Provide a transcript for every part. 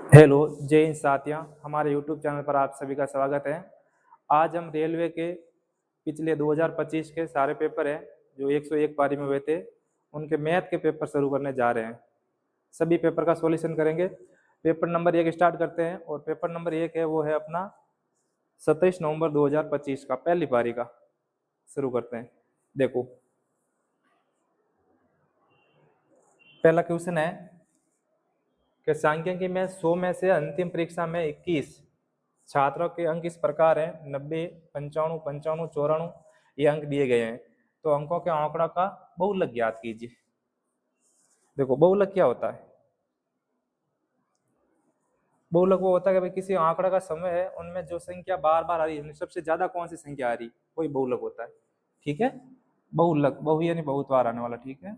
Hello, जय हिंद साथियों। हमारे यूट्यूब चैनल पर आप सभी का स्वागत है। आज हम रेलवे के पिछले 2025 के सारे पेपर हैं जो 101 पारी में हुए थे, उनके मैथ के पेपर शुरू करने जा रहे हैं। सभी पेपर का सॉल्यूशन करेंगे। पेपर नंबर 1 स्टार्ट करते हैं और पेपर नंबर 1 है वो है अपना 27 नवंबर 2025 का, पहली पारी का। शुरू करते हैं। देखो, पहला क्वेश्चन है कि सांख्यिकी में 100 में से अंतिम परीक्षा में 21 छात्रों के अंक इस प्रकार हैं: 90, 95, 95, 94 ये अंक दिए गए हैं। तो अंकों के आंकड़ा का बहुलक ज्ञात कीजिए। देखो, बहुलक क्या होता है? बहुलक वो होता है कि भाई किसी आंकड़ा का समय है, उनमें जो संख्या बार बार आ रही है, सबसे ज्यादा कौन सी संख्या आ रही, वही बहुलक होता है। ठीक है, बहुलक, बहु यानी बहुत बार आने वाला। ठीक है,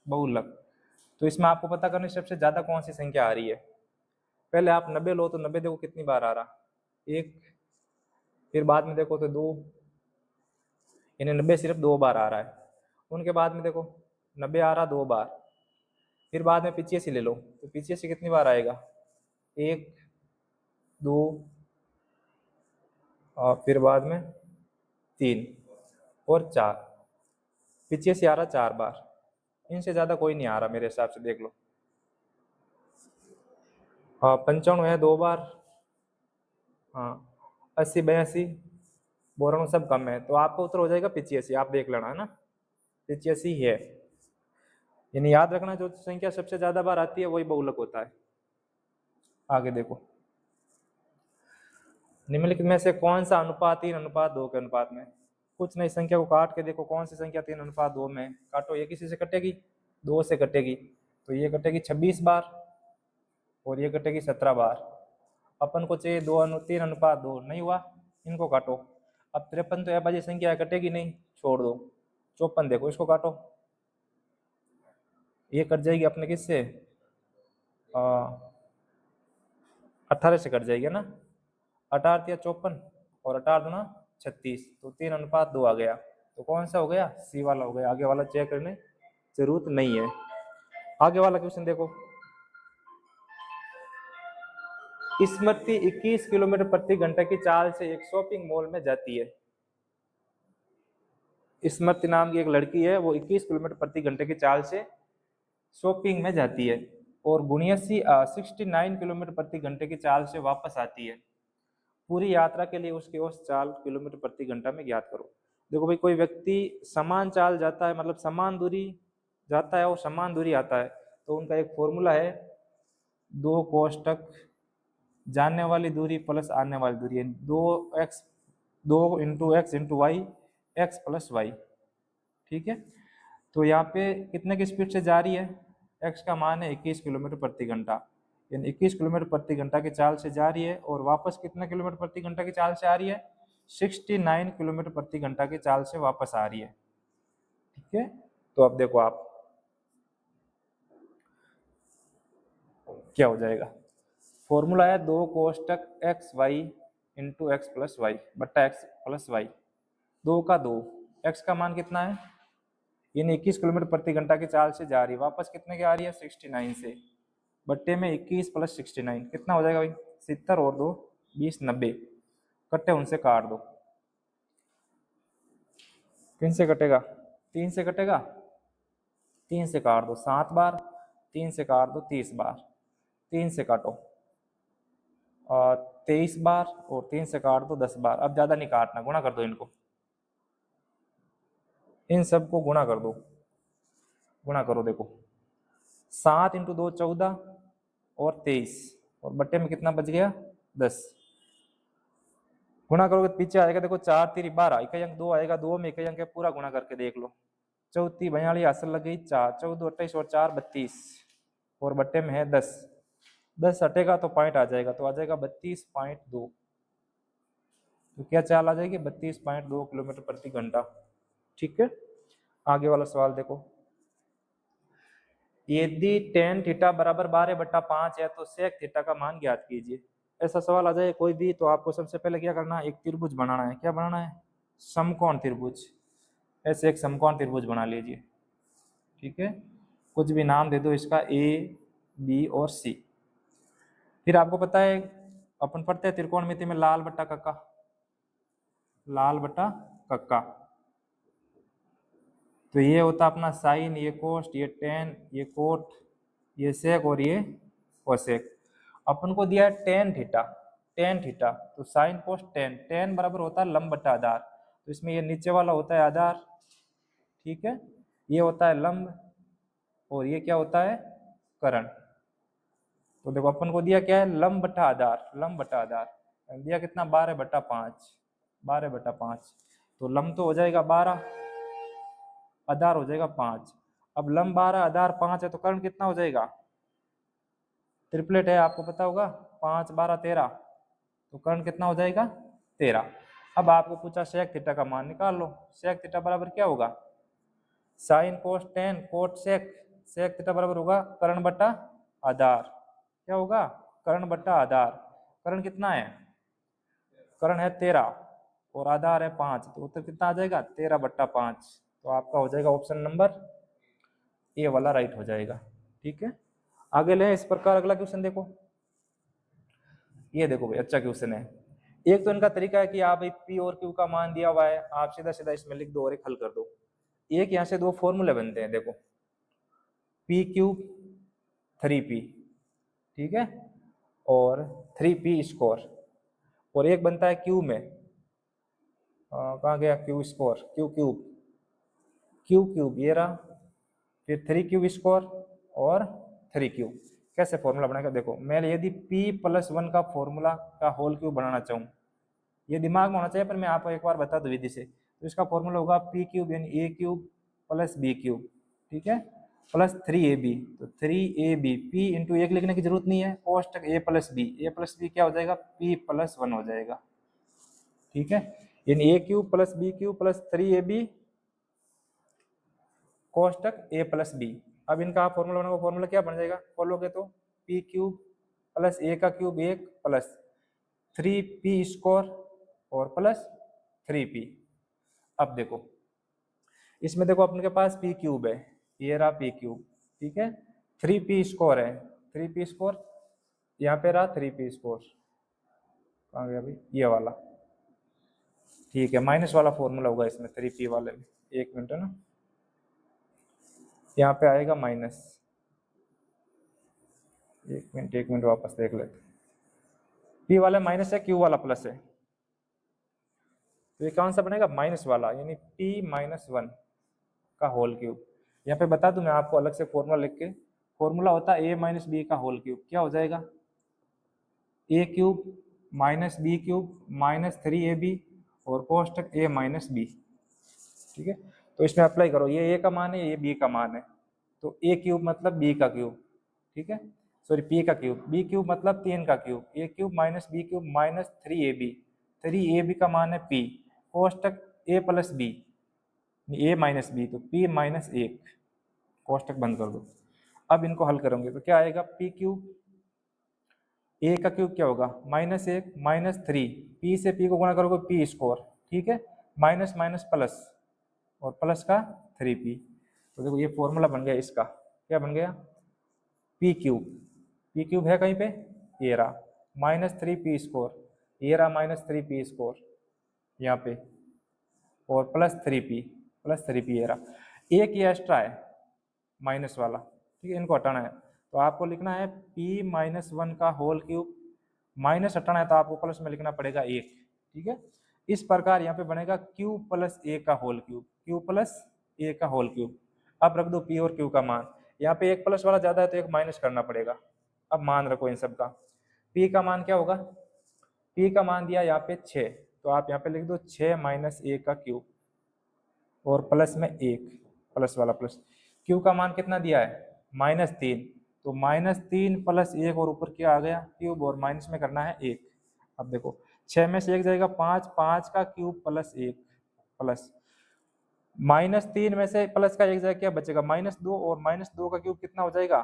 बहुलक। तो इसमें आपको पता करना सबसे ज्यादा कौन सी संख्या आ रही है। पहले आप 90 लो तो 90 देखो कितनी बार आ रहा, 1। फिर बाद में देखो तो 2, यानी 90 सिर्फ 2 बार आ रहा है। उनके बाद में देखो 90 आ रहा 2 बार। फिर बाद में 85 ले लो तो 85 कितनी बार आएगा, 1, 2 और फिर बाद में 3 और 4। 85 आ रहा 4 बार। इनसे ज्यादा कोई नहीं आ रहा मेरे हिसाब से, देख लो। हाँ, 95 है 2 बार। हाँ, 80, 82, 92 सब कम है, तो आपका उत्तर हो जाएगा 85। आप देख लेना, है ना, 85 है। यानी याद रखना, जो संख्या सबसे ज्यादा बार आती है वही बहुलक होता है। आगे देखो, निम्नलिखित में से कौन सा अनुपात 3:2 के अनुपात में? कुछ नई संख्या को काट के देखो कौन सी संख्या 3:2 में। काटो, ये किसी से कटेगी, 2 से कटेगी, तो ये कटेगी 26 बार और ये कटेगी 17 बार। अपन को चाहिए 3:2, नहीं हुआ, इनको काटो। अब 53 तो अभाज्य संख्या है, कटेगी नहीं, छोड़ दो। 54 देखो, इसको काटो, ये कट जाएगी अपने किससे, 18 से कट जाएगी ना। 18 या 54 और 18 दूना 36, तो 3:2 आ गया। तो कौन सा हो गया, सी वाला हो गया। आगे वाला चेक करने जरूरत नहीं है। आगे वाला क्वेश्चन देखो, स्मृति 21 किलोमीटर प्रति घंटे की चाल से एक शॉपिंग मॉल में जाती है। स्मृति नाम की एक लड़की है, वो 21 किलोमीटर प्रति घंटे की चाल से शॉपिंग में जाती है और गुणियसी 69 किलोमीटर प्रति घंटे की चाल से वापस आती है। पूरी यात्रा के लिए उसकी औसत चाल किलोमीटर प्रति घंटा में ज्ञात करो। देखो भाई, कोई व्यक्ति समान चाल जाता है, मतलब समान दूरी जाता है और समान दूरी आता है, तो उनका एक फॉर्मूला है, 2 कोष्टक जाने वाली दूरी प्लस आने वाली दूरी है 2x, 2 into X into Y, X plus Y. ठीक है, तो यहाँ पे कितने की स्पीड से जा रही है, x का मान है 21 किलोमीटर प्रति घंटा, यानी 21 किलोमीटर प्रति घंटा की चाल से जा रही है और वापस कितने किलोमीटर प्रति घंटा की चाल से आ रही है, 69 किलोमीटर प्रति घंटा की चाल से वापस आ रही है। ठीक है, तो अब देखो आप क्या हो जाएगा। फॉर्मूला है 2 कोष्टक x y into x plus y बट्टा एक्स प्लस वाई, 2 का 2, एक्स का मान कितना है, यानी 21 किलोमीटर प्रति घंटा की चाल से जा रही है, वापस कितने की आ रही है, 69 से, बट्टे में 21 प्लस 69 कितना हो जाएगा भाई, 70 और 2 20, 90 कट्टे उनसे काट दो। किन से कटेगा, 3 से कटेगा, 3 से काट दो 7 बार, 3 से काट दो 30 बार, 3 से काटो और 23 बार और 3 से काट दो 10 बार। अब ज्यादा नहीं काटना, गुणा कर दो इनको, इन सबको गुणा कर दो, गुणा करो। देखो 7 इंटू 2 14 और 23 और बट्टे में कितना बच गया, 10। गुणा करोगे तो पीछे आएगा, देखो 4 3 12, इकाई अंक 2 आएगा, 2 में इकाई अंक है, पूरा गुणा करके देख लो। 34 42 असल लग गई 4, 14 28 और 4 32 और बट्टे में है 10। 10 हटेगा तो पॉइंट आ जाएगा, तो आ जाएगा 32.2। तो क्या चाल आ जाएगी, 32.2 किलोमीटर प्रति घंटा। ठीक है, आगे वाला सवाल देखो, यदि tan थीटा बराबर 12/5 है तो sec थीटा का मान ज्ञात कीजिए। ऐसा सवाल आ जाए कोई भी, तो आपको सबसे पहले क्या करना है, एक त्रिभुज बनाना है। क्या बनाना है, समकोण त्रिभुज। ऐसे एक समकोण त्रिभुज बना लीजिए। ठीक है, कुछ भी नाम दे दो इसका, A B और C। फिर आपको पता है अपन पढ़ते हैं त्रिकोणमिति में लाल बट्टा कक्का, लाल बट्टा कक्का। तो ये होता अपना साइन, ये कोस्ट, ये टेन, ये कोट, ये सेक और ये कोसेक। अपन को दिया है टेन थीटा, टेन थीटा, तो साइन कोस्ट टेन, टेन बराबर होता है लंब बट्टा आधार। तो इसमें ये नीचे वाला होता है आधार, ठीक है, ये होता है लंब और ये क्या होता है कर्ण। तो देखो अपन को दिया क्या है लंब बट्टा आधार, लंब बट्टा आधार दिया कितना 12/5, 12/5। तो लंब तो हो जाएगा 12, आधार हो जाएगा 5। अब लंब 12 आधार 5 है तो कर्ण कितना हो जाएगा, ट्रिपलेट है आपको पता होगा, 5 12 13, तो कर्ण कितना हो जाएगा 13। अब आपको पूछा सेक थीटा का मान निकाल लो। सेक थीटा बराबर क्या होगा, sine cos tan cot sec, sec theta बराबर होगा कर्ण बट्टा आधार। क्या होगा, कर्ण बट्टा आधार। कर्ण कितना है, कर्ण है 13 और आधार है 5, तो उत्तर कितना आ जाएगा 13/5। तो आपका हो जाएगा ऑप्शन नंबर ए वाला राइट हो जाएगा। ठीक है, आगे ले इस प्रकार अगला क्वेश्चन देखो। ये देखो भाई अच्छा क्वेश्चन है। एक तो इनका तरीका है कि आप भाई पी और क्यू का मान दिया हुआ है, आप सीधा सीधा इसमें लिख दो और एक हल कर दो। एक यहाँ से दो फॉर्मूले बनते हैं, देखो पी क्यूब 3p, ठीक है, और 3p स्क्वायर, और एक बनता है क्यू में, कहाँ गया Q square, Q cube, Q cube ये रहा, फिर 3q स्क्वायर और 3q। कैसे फॉर्मूला बनाएगा, देखो मैं यदि p+1 का फॉर्मूला का होल क्यूब बनाना चाहूँ, ये दिमाग में होना चाहिए पर मैं आपको एक बार बता दूं विधि से। तो इसका फॉर्मूला होगा p क्यूब यानी a cube plus b cube, ठीक है, प्लस 3ab। तो 3ab p इंटू एक लिखने की जरूरत नहीं है, कोष्टक a प्लस b क्या हो जाएगा p+1 हो जाएगा, ठीक है, यानी a cube plus b cube plus 3ab कोष्टक a plus b। अब इनका आप फॉर्मूला बनाओगे, फॉर्मूला क्या बन जाएगा, खोलोगे तो p क्यूब प्लस a का क्यूब 1 प्लस 3p स्क्वायर और प्लस 3p। अब देखो इसमें देखो अपने के पास p क्यूब है, ये रहा p क्यूब, ठीक है, 3p स्क्वायर है, 3p स्क्वायर यहाँ पे रहा 3p स्क्वायर, कहाँ गया भाई ये वाला, ठीक है, माइनस वाला फॉर्मूला होगा इसमें 3p वाले में, एक मिनट है ना, यहाँ पे आएगा माइनस, एक मिनट वापस देख लेते, p वाला माइनस है क्यू वाला प्लस है, तो ये कौन सा बनेगा माइनस वाला, यानी p-1 का होल क्यूब। यहाँ पे बता दूं मैं आपको अलग से फॉर्मूला लिख के, फॉर्मूला होता है a-b का होल क्यूब, क्या हो जाएगा a cube minus b cube minus 3ab और कोष्टक a माइनस b, ठीक है। तो इसमें अप्लाई करो, ये a का मान है, ये b का मान है, तो a क्यूब मतलब b का क्यूब, ठीक है, सॉरी p का क्यूब, b क्यूब मतलब 3 का cube, a cube minus b cube minus 3ab का मान है p, कोष्टक a plus b, a minus b, तो p माइनस 1, कोष्टक बंद कर दो। अब इनको हल करोगे तो क्या आएगा p क्यूब, a का क्यूब क्या होगा -1 माइनस 3, p से p को गुणा करोगे p स्क्वायर, ठीक है, माइनस माइनस प्लस और प्लस का 3p। तो देखो ये फॉर्मूला बन गया इसका, क्या बन गया p क्यूब है कहीं पे, ये रहा माइनस 3p स्क्वायर, ये रहा माइनस 3p स्क्वायर यहाँ पे, और प्लस 3p ये रहा, एक ये एक्स्ट्रा है माइनस वाला, ठीक है, इनको हटाना है, तो आपको लिखना है p-1 का होल क्यूब, माइनस हटाना है तो आपको प्लस में लिखना पड़ेगा 1, ठीक है। इस प्रकार यहाँ पे बनेगा q प्लस a का whole cube, q plus a का होल क्यूब। अब रख दो p और q का मान, यहाँ पे एक प्लस वाला ज्यादा है तो एक माइनस करना पड़ेगा। अब मान रखो इन सब का, p का मान क्या होगा, p का मान दिया यहाँ पे 6, तो आप यहाँ पे लिख दो 6 माइनस a का क्यूब और प्लस में 1, प्लस वाला प्लस, क्यू का मान कितना दिया है -3, तो -3 प्लस 1 और ऊपर क्या आ गया क्यूब और माइनस में करना है 1। अब देखो 6 में से 1 जाएगा 5, 5 का क्यूब प्लस 1 प्लस -3 में से प्लस का 1 जाएगा क्या बचेगा -2, और -2 का क्यूब कितना हो जाएगा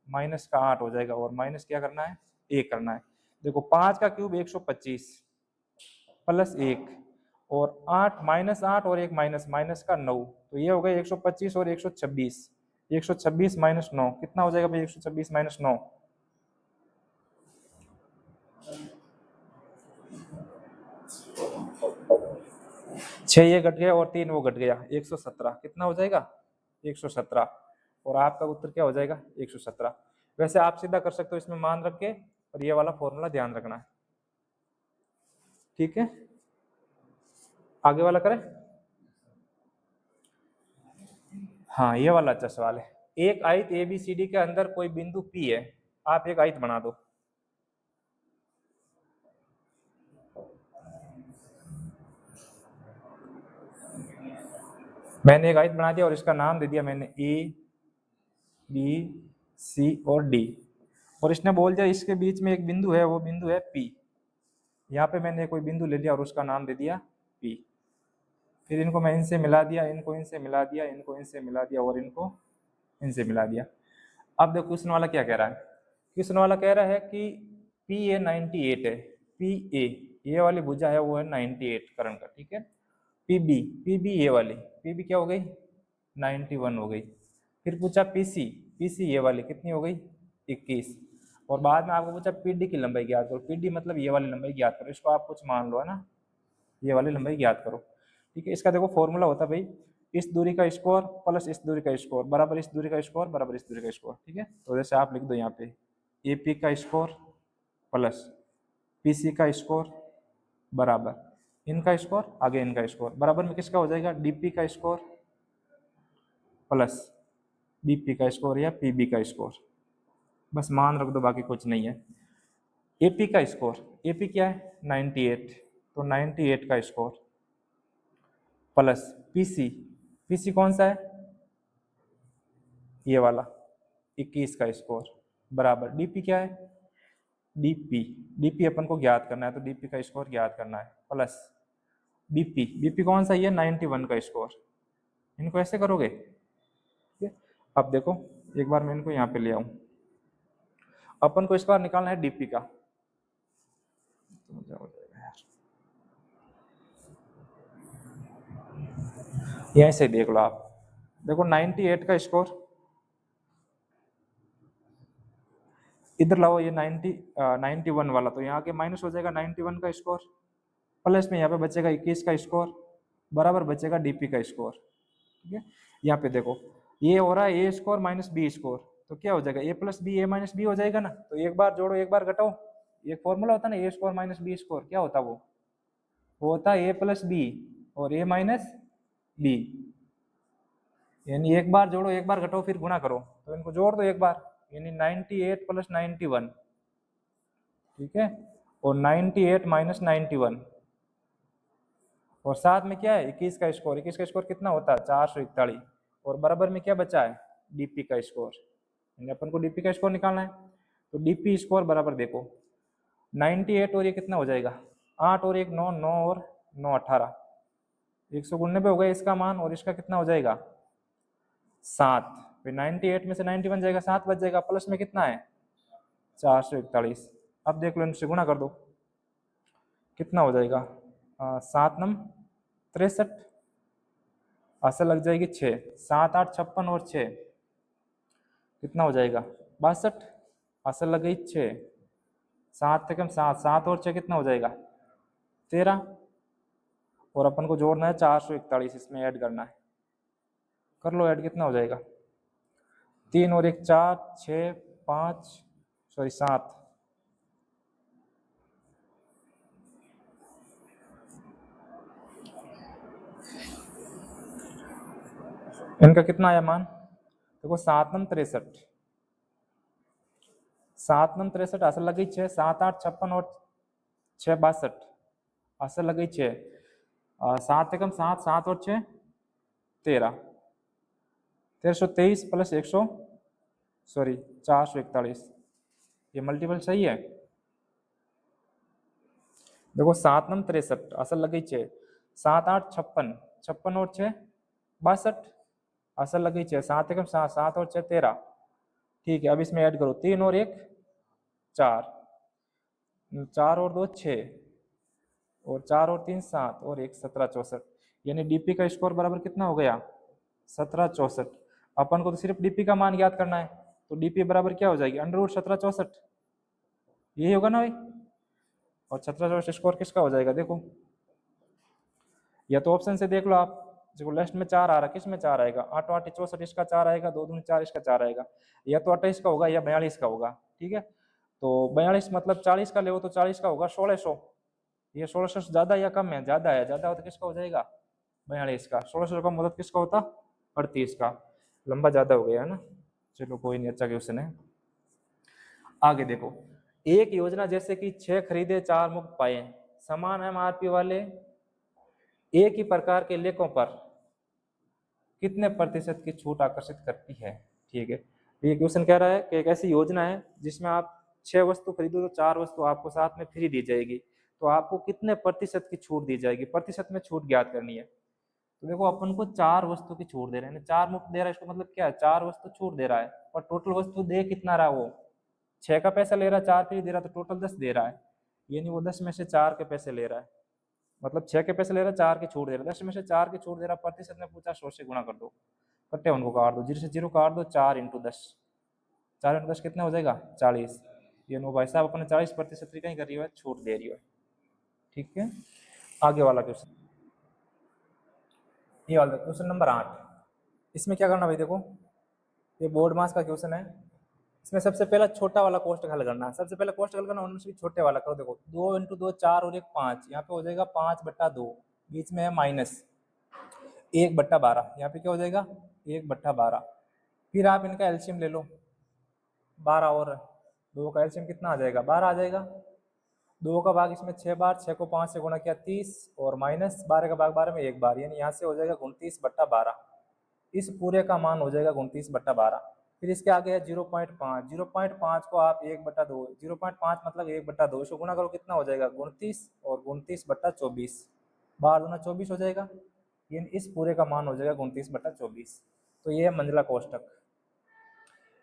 -8 हो जाएगा, और माइनस क्या करना है 1 करना है। देखो 5 का क्यूब 125 प्लस 1 और 8 -8 और 1 माइनस का 9, तो ये हो गया 125 और 126, 126 माइनस 9 कितना हो जाएगा भाई 126 माइनस 9, 6 ये घट गया और 3 वो घट गया, 117 कितना हो जाएगा 117। और आपका उत्तर क्या हो जाएगा 117। वैसे आप सीधा कर सकते हो इसमें मान रख के, और ये वाला फॉर्मूला ध्यान रखना है। ठीक है, आगे वाला करें। हाँ ये वाला अच्छा सवाल है। एक आयत ABCD के अंदर कोई बिंदु P है, आप एक आयत बना दो। मैंने एक आयत बना दिया और इसका नाम दे दिया मैंने A B C और D, और इसने बोल दिया इसके बीच में एक बिंदु है, वो बिंदु है P। यहाँ पे मैंने कोई बिंदु ले लिया और उसका नाम दे दिया P। फिर इनको मैं इनसे मिला दिया, इनको इनसे मिला दिया, इनको इनसे मिला दिया और इनको इनसे मिला दिया। अब देखो क्वेश्चन वाला क्या कह रहा है। क्वेश्चन वाला कह रहा है कि PA 98 है, PA ये वाली भुजा है वो है 98 करण का, ठीक है। PB ये वाली, PB क्या हो गई 91 हो गई। फिर पूछा PC ये वाली कितनी हो गई 21। और बाद में आपको पूछा PD की लंबाई ज्ञात करो। PD मतलब ये वाली लंबाई ज्ञात करो, इसको आप कुछ मान लो है ना, ये वाली लंबाई ज्ञात करो। ठीक है, इसका देखो फॉर्मूला होता है भाई, इस दूरी का स्कोर प्लस इस दूरी का स्कोर बराबर इस दूरी का स्कोर बराबर इस दूरी का स्कोर। ठीक है, तो जैसे आप लिख दो यहाँ पे AP का स्कोर प्लस PC का स्कोर बराबर इनका स्कोर आगे इनका स्कोर बराबर में किसका हो जाएगा DP का स्कोर प्लस BP का स्कोर या PB का स्कोर। बस मान रख दो, बाकी कुछ नहीं है। AP का स्कोर, AP क्या है 98, तो 98 का स्कोर प्लस PC कौन सा है ये वाला 21 का स्कोर बराबर DP क्या है DP अपन को ज्ञात करना है, तो DP का स्कोर ज्ञात करना है प्लस BP कौन सा ये 91 का स्कोर। इनको ऐसे करोगे। ठीक है, अब देखो एक बार मैं इनको यहाँ पे ले आऊं, अपन को इस बार निकालना है DP का। यहीं से देख लो आप, देखो 98 का स्कोर इधर लाओ, ये 91 वाला, तो यहाँ के माइनस हो जाएगा 91 का स्कोर प्लस में यहाँ पे बचेगा 21 का स्कोर बराबर बचेगा DP का स्कोर। ठीक है, यहाँ पे देखो ये हो रहा है A score minus B score, तो क्या हो जाएगा A plus B A minus B हो जाएगा ना। तो एक बार जोड़ो एक बार घटाओ, एक फॉर्मूला होता है ना A score minus B score, क्या होता है वो होता है A प्लस B और A माइनस B, यानी एक बार जोड़ो एक बार घटाओ फिर गुणा करो, तो इनको जोड़ दो एक बार, यानी 98 प्लस 91। ठीक है, और 98 माइनस 91 और साथ में क्या है 21 का स्कोर। 21 का स्कोर कितना होता है 441 और बराबर में क्या बचा है DP का स्कोर, यानी अपन को DP का स्कोर निकालना है। तो DP स्कोर बराबर देखो 98 और ये कितना हो जाएगा 8 और 1 9, 9 और 9 18, 199 हो गया इसका मान, और इसका कितना हो जाएगा 7। फिर 98 में से 91 जाएगा 7 बच जाएगा, प्लस में कितना है 441। अब देख लो इनसे गुणा कर दो कितना हो जाएगा 7 नम 63, असल लग जाएगी 6, 7 8 56 और 6 कितना हो जाएगा 62, असल लग गई 6, 7 से कम 7, 7 और 6 कितना हो जाएगा 13, और अपन को जोड़ना है 441, इसमें ऐड करना है, कर लो ऐड कितना हो जाएगा 3 और 1 4 6 5 सॉरी 7, इनका कितना आया मान देखो 7 नम 63, 7 नम 63 असल लग गई 6, 7 8 56 और 6 62, असल लग गई 6, 7 से कम 7, 7 और 6 13, 1323 प्लस 441, ये मल्टीपल सही है। देखो 7 नम 63 असल लग गई 6, 7 8 56, 56 और 6 62, असल लग गई 6, 7 एकम 7, 7 और 6 13। ठीक है, अब इसमें ऐड करो 3 और 1 4, 4 और 2 6 और 4 और 3 7 और 1 17 64, यानी DP का स्कोर बराबर कितना हो गया 17 64। अपन को तो सिर्फ DP का मान ज्ञात करना है, तो DP बराबर क्या हो जाएगी √17 64, यही होगा ना भाई। और 17 64 स्कोर किसका हो जाएगा देखो या तो ऑप्शन से देख लो आप, देखो लास्ट में 4 आ रहा है, किस में 4 आएगा, 8 8 64 इसका 4 आएगा, 2 दूनी 4 इसका 4 आएगा, या तो 28 का होगा या 42 का होगा। ठीक है, तो 42 मतलब 40 का ले तो 40 का होगा 1600। ये 1600 ज्यादा या कम है, ज्यादा है, ज्यादा हो तो किसका हो जाएगा 42 का। 1600 का मतलब किसका होता 38 का। लंबा ज्यादा हो गया है ना, चलो कोई नहीं, अच्छा क्वेश्चन है। आगे देखो, एक योजना जैसे कि 6 खरीदे 4 मुफ्त पाए, समान एमआरपी वाले एक ही प्रकार के लेखों पर कितने प्रतिशत की छूट आकर्षित करती है। ठीक है, ये क्वेश्चन कह रहा है कि एक ऐसी योजना है जिसमें आप 6 वस्तु खरीदो तो 4 वस्तु आपको साथ में फ्री दी जाएगी, तो आपको कितने प्रतिशत की छूट दी जाएगी, प्रतिशत में छूट ज्ञात करनी है। तो देखो अपन को 4 वस्तु की छूट दे रहे हैं, 4 मुफ्त दे रहा है, इसका मतलब क्या है 4 वस्तु छूट दे रहा है, और टोटल वस्तु दे कितना रहा है वो 6 का पैसा ले रहा है, 4 फ्री दे रहा है, तो टोटल 10 दे रहा है। यानी वो 10 में से 4 के पैसे ले रहा है, मतलब 6 के पैसे ले रहा है, 4 की छूट दे रहा है, 10 में से 4 की छूट दे रहा है, प्रतिशत में पूछा 100 से गुणा कर दो, कट्टे उनको काट दो, 0 से 0 काट दो, 4 इंटू 10, 4 इंटू 10 कितना हो जाएगा 40। ये नो भाई साहब अपने 40% की कहीं कर रही है, छूट दे रही है। ठीक है, आगे वाला क्वेश्चन, ये वाला क्वेश्चन नंबर 8। इसमें क्या करना भाई, देखो ये बोर्ड मास का क्वेश्चन है। इसमें सबसे पहला छोटा वाला कोष्टक हल करना है, सबसे पहले कोष्टक हल करना, उनमें से भी छोटे वाला करो। देखो 2 इंटू 2 4 और 1 5, यहाँ पे हो जाएगा 5/2, बीच में है माइनस 1/12, यहाँ पे क्या हो जाएगा 1/12। फिर आप इनका एलसीएम ले लो, 12 और 2 का एलसीएम कितना आ जाएगा 12 आ जाएगा। 2 का भाग इसमें 6 बार, 6 को 5 से गुणा किया 30, और माइनस 12 का भाग 12 में 1 बार, यानी यहाँ से हो जाएगा 29/12। इस पूरे का मान हो जाएगा 29/12। फिर इसके आगे है 0.5, 0.5 को आप 1/2, 0.5 मतलब 1/2, इसको गुणा करो कितना हो जाएगा 29, और 29/24, 12×2 = 24 हो जाएगा। ये इस पूरे का मान हो जाएगा 29/24। तो ये है मंजिला कोष्टक।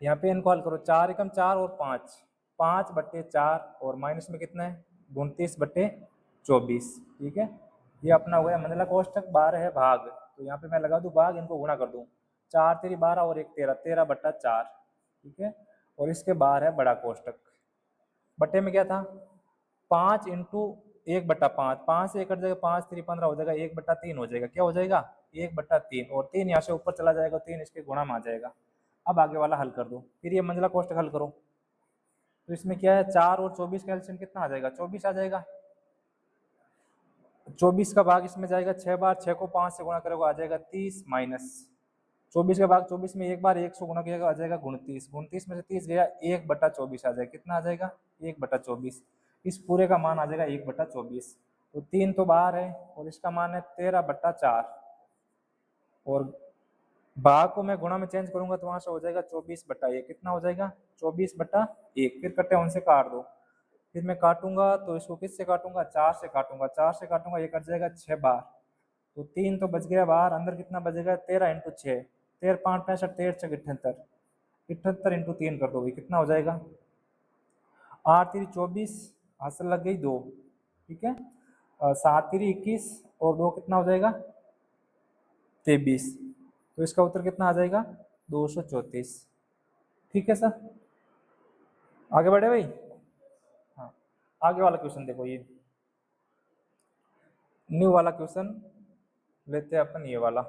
यहाँ पे इनको हल करो, 4 एकम 4 और 5, 5/4, और माइनस में कितना है 29/24। ठीक है, ये अपना हो गया मंजिला कोष्टक। 12 है भाग, तो यहाँ पे मैं लगा दूं भाग, इनको गुणा कर दूं, 4 तेरी 12 और 1 13, 13/4। ठीक है, और इसके बाहर है बड़ा कोष्टक। बट्टे में क्या था 5 इंटू 1/5, 5 से 1 कट जाएगा, 5 3 15 हो जाएगा, 1/3 हो जाएगा, क्या हो जाएगा 1/3, और 3 यहाँ से ऊपर चला जाएगा, 3 इसके गुणा में आ जाएगा। अब आगे वाला हल कर दो, फिर ये मंजिला कोष्टक हल करो। तो इसमें क्या है 4 और 24 का एलसीएम कितना आ जाएगा 24 आ जाएगा। 24 का भाग इसमें जाएगा 6 बार, 6 को 5 से गुणा करोगे आ जाएगा 30, माइनस 24 का भाग 24 में 1 बार, 1 से गुणा किया आ जाएगा 29, 29 में से 30 गया 1/24 आ जाएगा, कितना आ जाएगा 1/24। इस पूरे का मान आ जाएगा 1/24। तो 3 तो बाहर है, और इसका मान है 13/4, और भाग को मैं गुणा में चेंज करूंगा तो वहां से हो जाएगा 24/1, कितना हो जाएगा 24/1। फिर कट्टे उनसे काट दो, फिर मैं काटूंगा तो इसको किससे काटूंगा 4 से काटूंगा, 4 से काटूंगा ये कट जाएगा 6 बार, तो 3 तो बच गया बाहर, अंदर कितना बचेगा 13 इंटू 6, 13 5 65, 13 6 78, 78 इंटू 3 कर दो भाई, कितना हो जाएगा 8 3 24, हासिल लग गई 2। ठीक है, 7 3 21, और 2 कितना हो जाएगा 23। तो इसका उत्तर कितना आ जाएगा 234। ठीक है सर, आगे बढ़े भाई। हाँ, आगे वाला क्वेश्चन देखो, ये न्यू वाला क्वेश्चन लेते हैं अपन, ये वाला,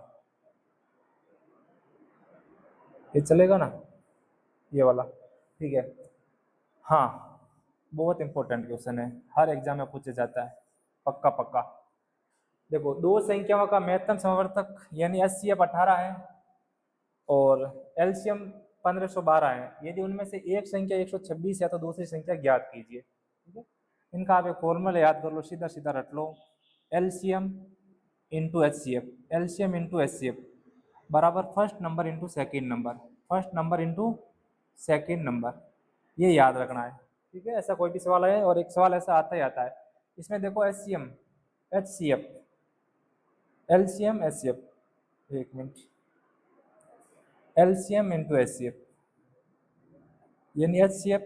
ये चलेगा ना ये वाला। ठीक है, हाँ बहुत इंपॉर्टेंट क्वेश्चन है, हर एग्जाम में पूछा जाता है, पक्का पक्का। देखो दो संख्याओं का महत्तम समवर्तक यानी HCF 18 है, और एलसीएम 1512 है। यदि उनमें से एक संख्या 126 है तो दूसरी संख्या ज्ञात कीजिए। ठीक है, इनका आप एक फॉर्मूला याद कर लो, सीधा सीधा रट लो, LCM into HCF, LCM into HCF बराबर first number into second number, first number into second number, ये याद रखना है। ठीक है, ऐसा कोई भी सवाल है, और एक सवाल ऐसा आता ही आता है। इसमें देखो HCM HCF, एलसीएम HCF, एक मिनट, एलसीएम इंटू HCF यानी HCF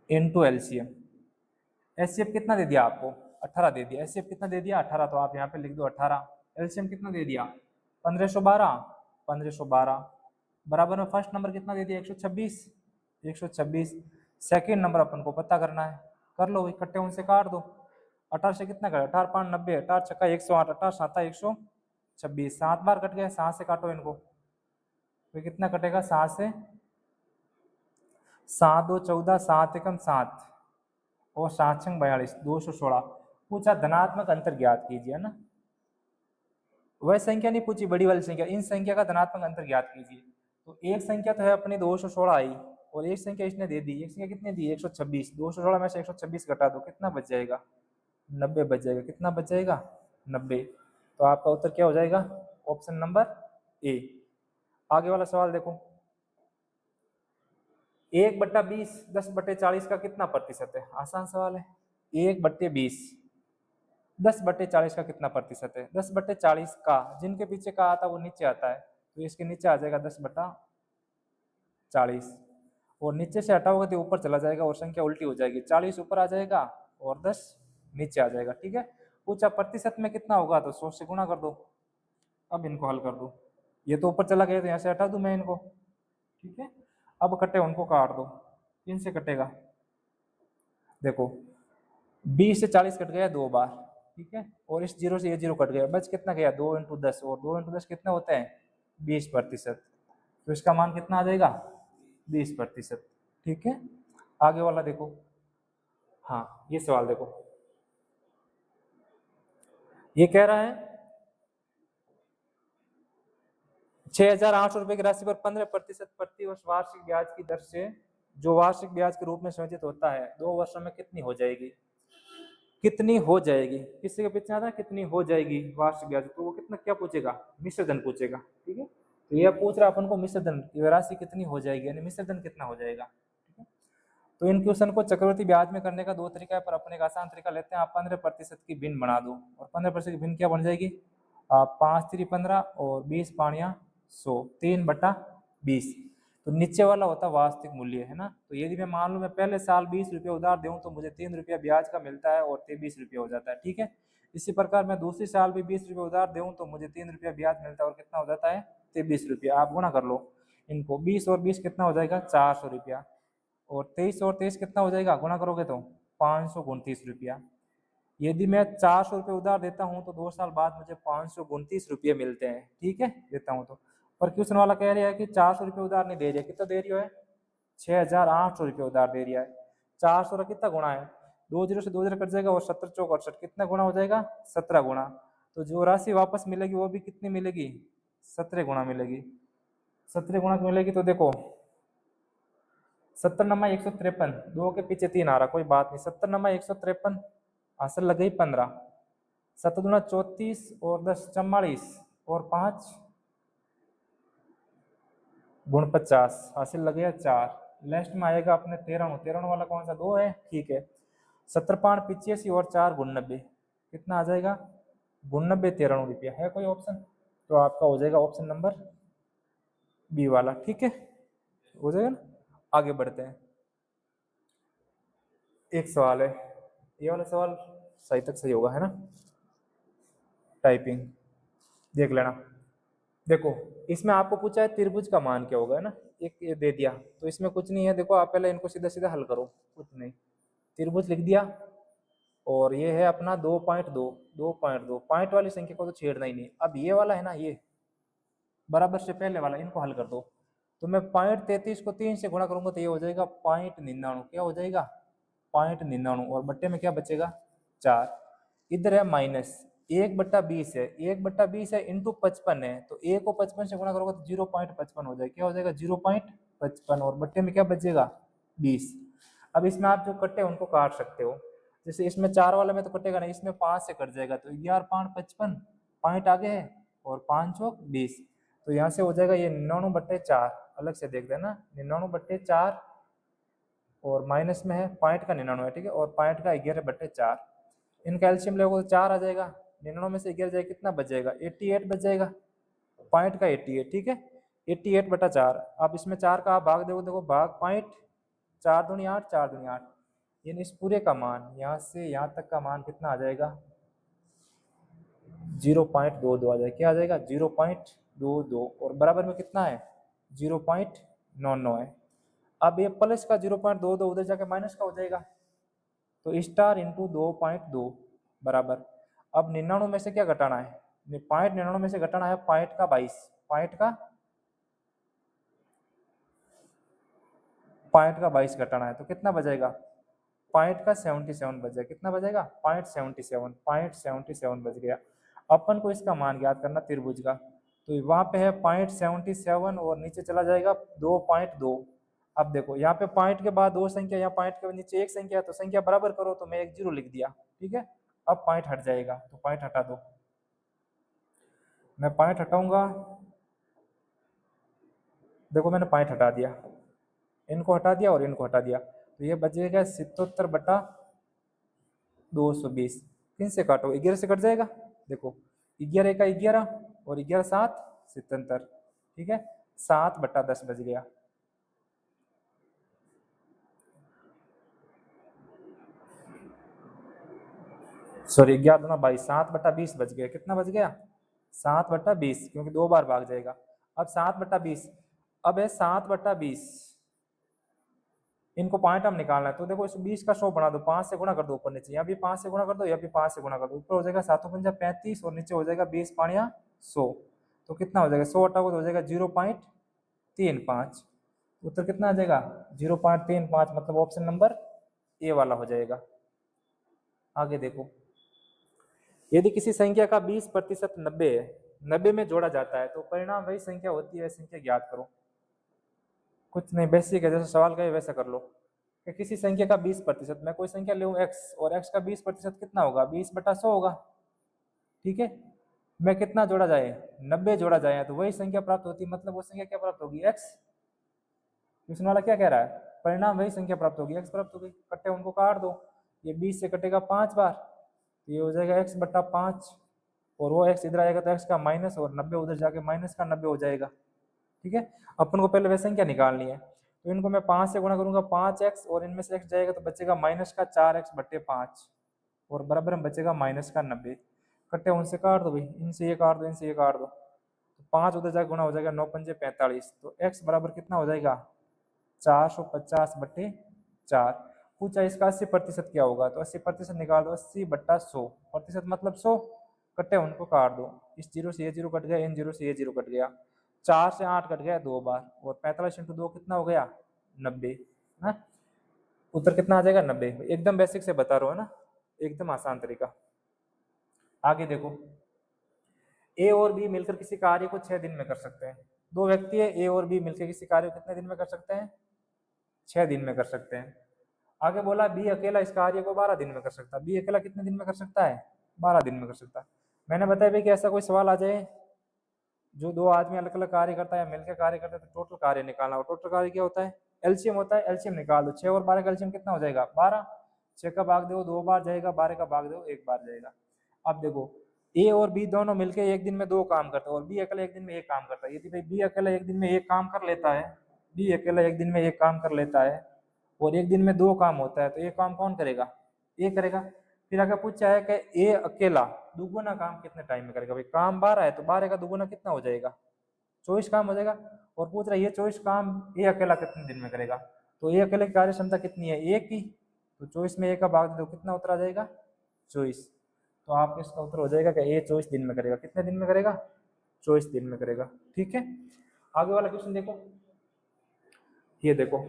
इंटू एलसीएम। HCF कितना दे दिया आपको 18 दे दिया, HCF कितना दे दिया 18, तो आप यहाँ पे लिख दो 18। एलसीएम कितना दे दिया 1512, 1512 बराबर में फर्स्ट नंबर कितना दे दिया 126, 126। सेकेंड नंबर अपन को पता करना है, कर लो इकट्ठे उनसे काट दो, 18 से कितना कटा, 18 5 90, 18 छक्का 108, 18 7 126, 7 बार कट गया, 7 से काटो इनको तो कितना कटेगा, 7 से, 7 2 14, 7 एकम 7 और 7 छंग 42, 216। पूछा धनात्मक अंतर ज्ञात कीजिए ना, वह संख्या नहीं पूछी, बड़ी वाली संख्या, इन संख्या का धनात्मक अंतर ज्ञात कीजिए। तो एक संख्या तो है अपनी 216 आई और एक संख्या इसने दे दी, एक संख्या कितने दी 126, 216 में से 126 घटा दो कितना बच जाएगा, 90 बच जाएगा। कितना बच जाएगा, 90। तो आपका उत्तर क्या हो जाएगा, ऑप्शन नंबर ए। आगे वाला सवाल देखो, 1/20 10/40 का कितना प्रतिशत है, आसान सवाल है। 1/20 10/40 का कितना प्रतिशत है, 10/40 का, जिनके पीछे का आता है वो नीचे आता है, तो इसके नीचे आ जाएगा 10/40 और नीचे से हटाओगे तो ऊपर चला जाएगा और संख्या उल्टी हो जाएगी, 40 ऊपर आ जाएगा और 10 नीचे आ जाएगा। ठीक है, पूछा प्रतिशत में कितना होगा, तो 100 से गुणा कर दो। अब इनको हल कर दो, ये तो ऊपर चला गया तो यहाँ से हटा दूं मैं इनको। ठीक है, अब कटे उनको काट दो, इनसे कटेगा, देखो 20 से 40 कट गया 2 बार, ठीक है, और इस 0 से ये 0 कट गया, बच कितना गया 2 × 10 और 2 × 10 कितने होते हैं 20%, तो इसका मान कितना आ जाएगा 20%। ठीक है, आगे वाला देखो, हाँ ये सवाल देखो, ये कह रहा है 6,800 रुपए की राशि पर 15% प्रति वर्ष वार्षिक ब्याज की दर से जो वार्षिक ब्याज के रूप में संचित होता है 2 वर्षों में कितनी हो जाएगी, कितनी हो जाएगी, किसी के पीछे आता है कितनी हो जाएगी वार्षिक ब्याज, तो वो कितना क्या पूछेगा, मिश्र धन पूछेगा। ठीक है, तो ये पूछ रहा है अपन को मिश्र धन की राशि कितनी हो जाएगी, यानी मिश्र धन कितना हो जाएगा। ठीक है, तो इन क्वेश्चन को चक्रवृद्धि ब्याज में करने का 2 तरीका है, पर अपने का आसान तरीका लेते हैं। आप 15% की भिन्न बना दो और 15% की भिन्न क्या बन जाएगी, 5 3 15 और 20 पानिया 100, 3/20। तो नीचे वाला होता वास्तविक मूल्य है ना, तो यदि मैं मान लूं मैं पहले साल 20 रुपये उधार दूं तो मुझे 3 रुपया ब्याज का मिलता है और 23 रुपये हो जाता है। ठीक है, इसी प्रकार मैं दूसरी साल भी 20 रुपये उधार दूं तो मुझे 3 रुपया ब्याज मिलता है और कितना हो जाता है 23 रुपया। आप गुणा कर लो इनको, 20 और 20 कितना हो जाएगा 400 रुपया और 23 और 23 कितना हो जाएगा, गुणा करोगे तो 529 रुपया। यदि मैं 400 रुपये उधार देता हूं तो 2 साल बाद मुझे 529 रुपये मिलते हैं। ठीक है, देता हूं तो, पर क्वेश्चन वाला कह रहा है कि 400 रुपये उधार नहीं दे रही है, कितना दे रही है 6,800 रुपये उधार दे रहा है। 400 का कितना गुणा है, 2 0 से 2 0 कट जाएगा और 17 चौक 68 कितना गुणा हो जाएगा 17 गुणा। तो जो राशि वापस मिलेगी वो भी कितनी मिलेगी 17 गुणा मिलेगी, 17 गुणा मिलेगी। तो देखो 70 नमा 153, 2 के पीछे 3 आ रहा, कोई बात नहीं, 70 नमा 153 असल लग गई 15, 7 दूना 34 और 10 44 और 5 गुण 50 हासिल लग गया 4। लास्ट में आएगा अपने 13 वाला कौन सा 2 है। ठीक है, 70 5 85 और 4 गुण 90 कितना आ जाएगा गुण 90 93 रुपया। है कोई ऑप्शन, तो आपका हो जाएगा ऑप्शन नंबर बी वाला। ठीक है, हो जाएगा ना। आगे बढ़ते हैं, एक सवाल है, ये वाला सवाल सही तक सही होगा है ना, टाइपिंग देख लेना। देखो इसमें आपको पूछा है त्रिभुज का मान क्या होगा है ना, एक ये दे दिया, तो इसमें कुछ नहीं है। देखो आप पहले इनको सीधा सीधा हल करो, कुछ नहीं, त्रिभुज लिख दिया और ये है अपना 2.2, 2.2 पॉइंट वाली संख्या को तो छेड़ना ही नहीं। अब ये वाला है ना, ये बराबर से पहले वाला, इनको हल कर दो। तो मैं 0.33 को 3 से गुणा करूंगा तो ये हो जाएगा 0.99, क्या हो जाएगा 0.99 और बट्टे में क्या बचेगा 4। इधर है माइनस 1/20 है, 1/20 है इंटू 55 है, तो a को 55 से गुणा करोगे तो 0.55 हो जाएगा, क्या हो जाएगा 0.55 और बट्टे में क्या बचेगा 20। अब इसमें आप जो कटे उनको काट सकते हो, जैसे इसमें 4 वाले में तो कटेगा नहीं, इसमें 5 से कट जाएगा, तो 11 5 55 पॉइंट आगे है और 5 चौक 20, तो यहाँ से हो जाएगा ये 99/4, अलग से देख देना 99/4 और माइनस में है पॉइंट का 99 है। ठीक है, और पॉइंट का 11/4, इनका एल्शियम लोगे तो 4 आ जाएगा, 99 में से 11 जाएगा कितना बच जाएगा 88 बच जाएगा, पॉइंट का 88। ठीक है, 88/4। अब इसमें 4 का आप भाग देखो, देखो भाग पॉइंट 4 दूनी 8, 4 दूनी 8, यानी इस पूरे का मान यहाँ से यहाँ तक का मान कितना आ जाएगा 0.22 आ जाएगा, क्या आ जाएगा 0.22 और बराबर में कितना है 0.99 है। अब ये प्लस का 0.22 उधर जाके माइनस का हो जाएगा, तो स्टार इंटू 2.2 बराबर। अब 99 में से क्या घटाना है, 0.99 में से घटाना है पॉइंट का 22, पॉइंट का 22 घटाना है, तो कितना बचेगा, पॉइंट का 77 बच जाएगा। कितना बचेगा, 0.77 बच गया। अपन को इसका मान ज्ञात करना त्रिभुज का, तो वहां पे है 0.77 और नीचे चला जाएगा 2.2। अब देखो यहाँ पे पॉइंट के बाद दो संख्या, यहाँ पॉइंट के नीचे एक संख्या, तो संख्या बराबर करो, तो मैं एक जीरो लिख दिया, ठीक है। अब पॉइंट हट जाएगा, तो पॉइंट हटा दो, मैं पॉइंट हटाऊंगा, देखो मैंने पॉइंट हटा दिया, इनको हटा दिया और इनको हटा दिया, तो ये बचेगा 77/220। किन से काटो, 11 से कट जाएगा, देखो 11 का 11 और 11 7 77, ठीक है, 7/10 बच गया। सॉरी 11 दूना 22, 7/20 बच गया। कितना बच गया, 7/20, क्योंकि 2 बार भाग जाएगा। अब 7/20, अब है 7/20, इनको पॉइंट हम निकालना है, तो देखो इस 20 का 100 बना दो, 5 से गुणा कर दो ऊपर नीचे, यहाँ भी 5 से गुणा कर दो, यहाँ भी 5 से गुणा कर दो, ऊपर हो जाएगा 7×5 35 और नीचे हो जाएगा 20 पानिया 100, तो कितना हो जाएगा, 100 हटाओगे तो हो जाएगा 0.35। उत्तर कितना आ जाएगा, 0.35, मतलब ऑप्शन नंबर ए वाला हो जाएगा। आगे देखो, यदि किसी संख्या का 20% 90 है, 90 में जोड़ा जाता है, तो परिणाम वही संख्या होती है, संख्या ज्ञात करो। कुछ नहीं, बेसिक है, जैसे सवाल का है वैसा कर लो कि किसी संख्या का 20%, मैं कोई संख्या लूँ x, और x का 20% कितना होगा, 20/100 होगा, ठीक है। मैं कितना जोड़ा जाए, 90 जोड़ा जाए, तो वही संख्या प्राप्त होती है, मतलब वो संख्या क्या प्राप्त होगी, x। क्वेश्चन वाला क्या कह रहा है, परिणाम वही संख्या प्राप्त होगी, x प्राप्त होगी। कट्टे उनको काट दो, ये 20 से कटेगा 5 बार, तो ये हो जाएगा x/5, और वो x इधर आएगा तो x का माइनस, और 90 उधर जाके माइनस का 90 हो जाएगा, ठीक है। अपन को पहले वह संख्या निकालनी है, तो इनको मैं 5 से गुणा करूंगा, 5x, और इनमें से x जाएगा तो बचेगा माइनस का 4x/5, और बराबर में बचेगा माइनस का 90। कट्टे उनसे काट दो भाई, इनसे ये काट दो, इनसे ये काट दो, तो 5 उधर जाकर गुणा हो जाएगा, 9×5 = 45, तो x बराबर कितना हो जाएगा, 450/4। पूछा इसका 80% क्या होगा, तो 80% निकाल दो, 80/100, प्रतिशत मतलब 100, कट्टे उनको काट दो, इस जीरो से ये जीरो कट गया, इन जीरो से ये जीरो कट गया, 4 से 8 कट गया 2 बार, और 45×2 कितना हो गया, 90। उत्तर कितना आ जाएगा, 90। एकदम बेसिक से बता रहा हूँ ना, एकदम आसान तरीका। आगे देखो, ए और बी मिलकर किसी कार्य को 6 दिन में कर सकते हैं। दो व्यक्ति है, ए और बी मिलकर किसी कार्य को कितने दिन में कर सकते हैं, 6 दिन में कर सकते हैं। आगे बोला बी अकेला इस कार्य को 12 दिन में कर सकता है। बी अकेला कितने दिन में कर सकता है, 12 दिन में कर सकता है। मैंने बताया भाई कि ऐसा कोई सवाल आ जाए जो दो आदमी अलग अलग कार्य करता है, मिलकर कार्य करता है, तो टोटल कार्य निकालना। और टोटल कार्य क्या होता है, एलसीएम होता है, एलसीएम निकाल दो। 6 और 12 का एलसीएम कितना हो जाएगा, 12। 6 का भाग दो 2 बार जाएगा, 12 का भाग दो 1 बार जाएगा। अब देखो, ए और बी दोनों मिलकर एक दिन में 2 काम करते हैं, और बी अकेला एक दिन में 1 काम करता है। यदि भाई बी अकेला एक दिन में 1 काम कर लेता है, बी अकेला एक दिन में 1 काम कर लेता है, और एक दिन में 2 काम होता है, तो ये काम कौन करेगा, ए करेगा। फिर अगर पूछा है कि ए अकेला दुगुना काम कितने टाइम में करेगा, भाई काम 12 है, तो 12 का दुगुना कितना हो जाएगा, 24 काम हो जाएगा। और पूछ रहा है ये 24 काम ए अकेला कितने दिन में करेगा, तो ए अकेले की कार्य क्षमता कितनी है, 1 की, तो 24 में 1 का भाग दे दो, कितना उत्तर आ जाएगा, 24। तो आपको इसका उत्तर हो जाएगा कि ए 24 दिन में करेगा। कितने दिन में करेगा, 24 दिन में करेगा, ठीक है। आगे वाला क्वेश्चन देखो, ये देखो,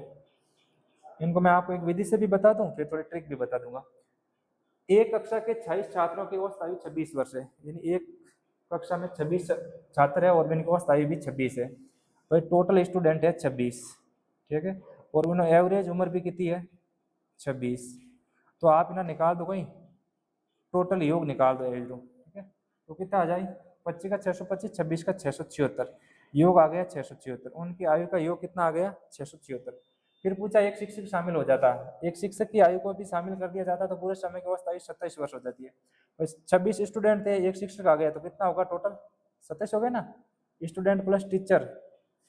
इनको मैं आपको एक विधि से भी बता दूं, फिर थोड़ी ट्रिक भी बता दूंगा। एक कक्षा के 26 छात्रों की औसत आयु 26 वर्ष है, यानी एक कक्षा में 26 छात्र है और इनकी औसत आयु भी 26 है, तो टोटल स्टूडेंट है 26, ठीक है। और उन्हें एवरेज उम्र भी कितनी है, 26। तो आप इन्हें निकाल दो, कहीं टोटल योग निकाल दो एवरेज, ठीक है। तो कितना आ जाए, 25 का 625, 26 का 676, योग आ गया 676। उनकी आयु का योग कितना आ गया, 676। फिर पूछा एक शिक्षक शामिल हो जाता है, एक शिक्षक की आयु को भी शामिल कर दिया जाता है, तो पूरे समय की अवस्था 27 वर्ष हो जाती है। 26 स्टूडेंट थे, एक शिक्षक आ गया, तो कितना होगा, टोटल 27 हो गए ना, स्टूडेंट प्लस टीचर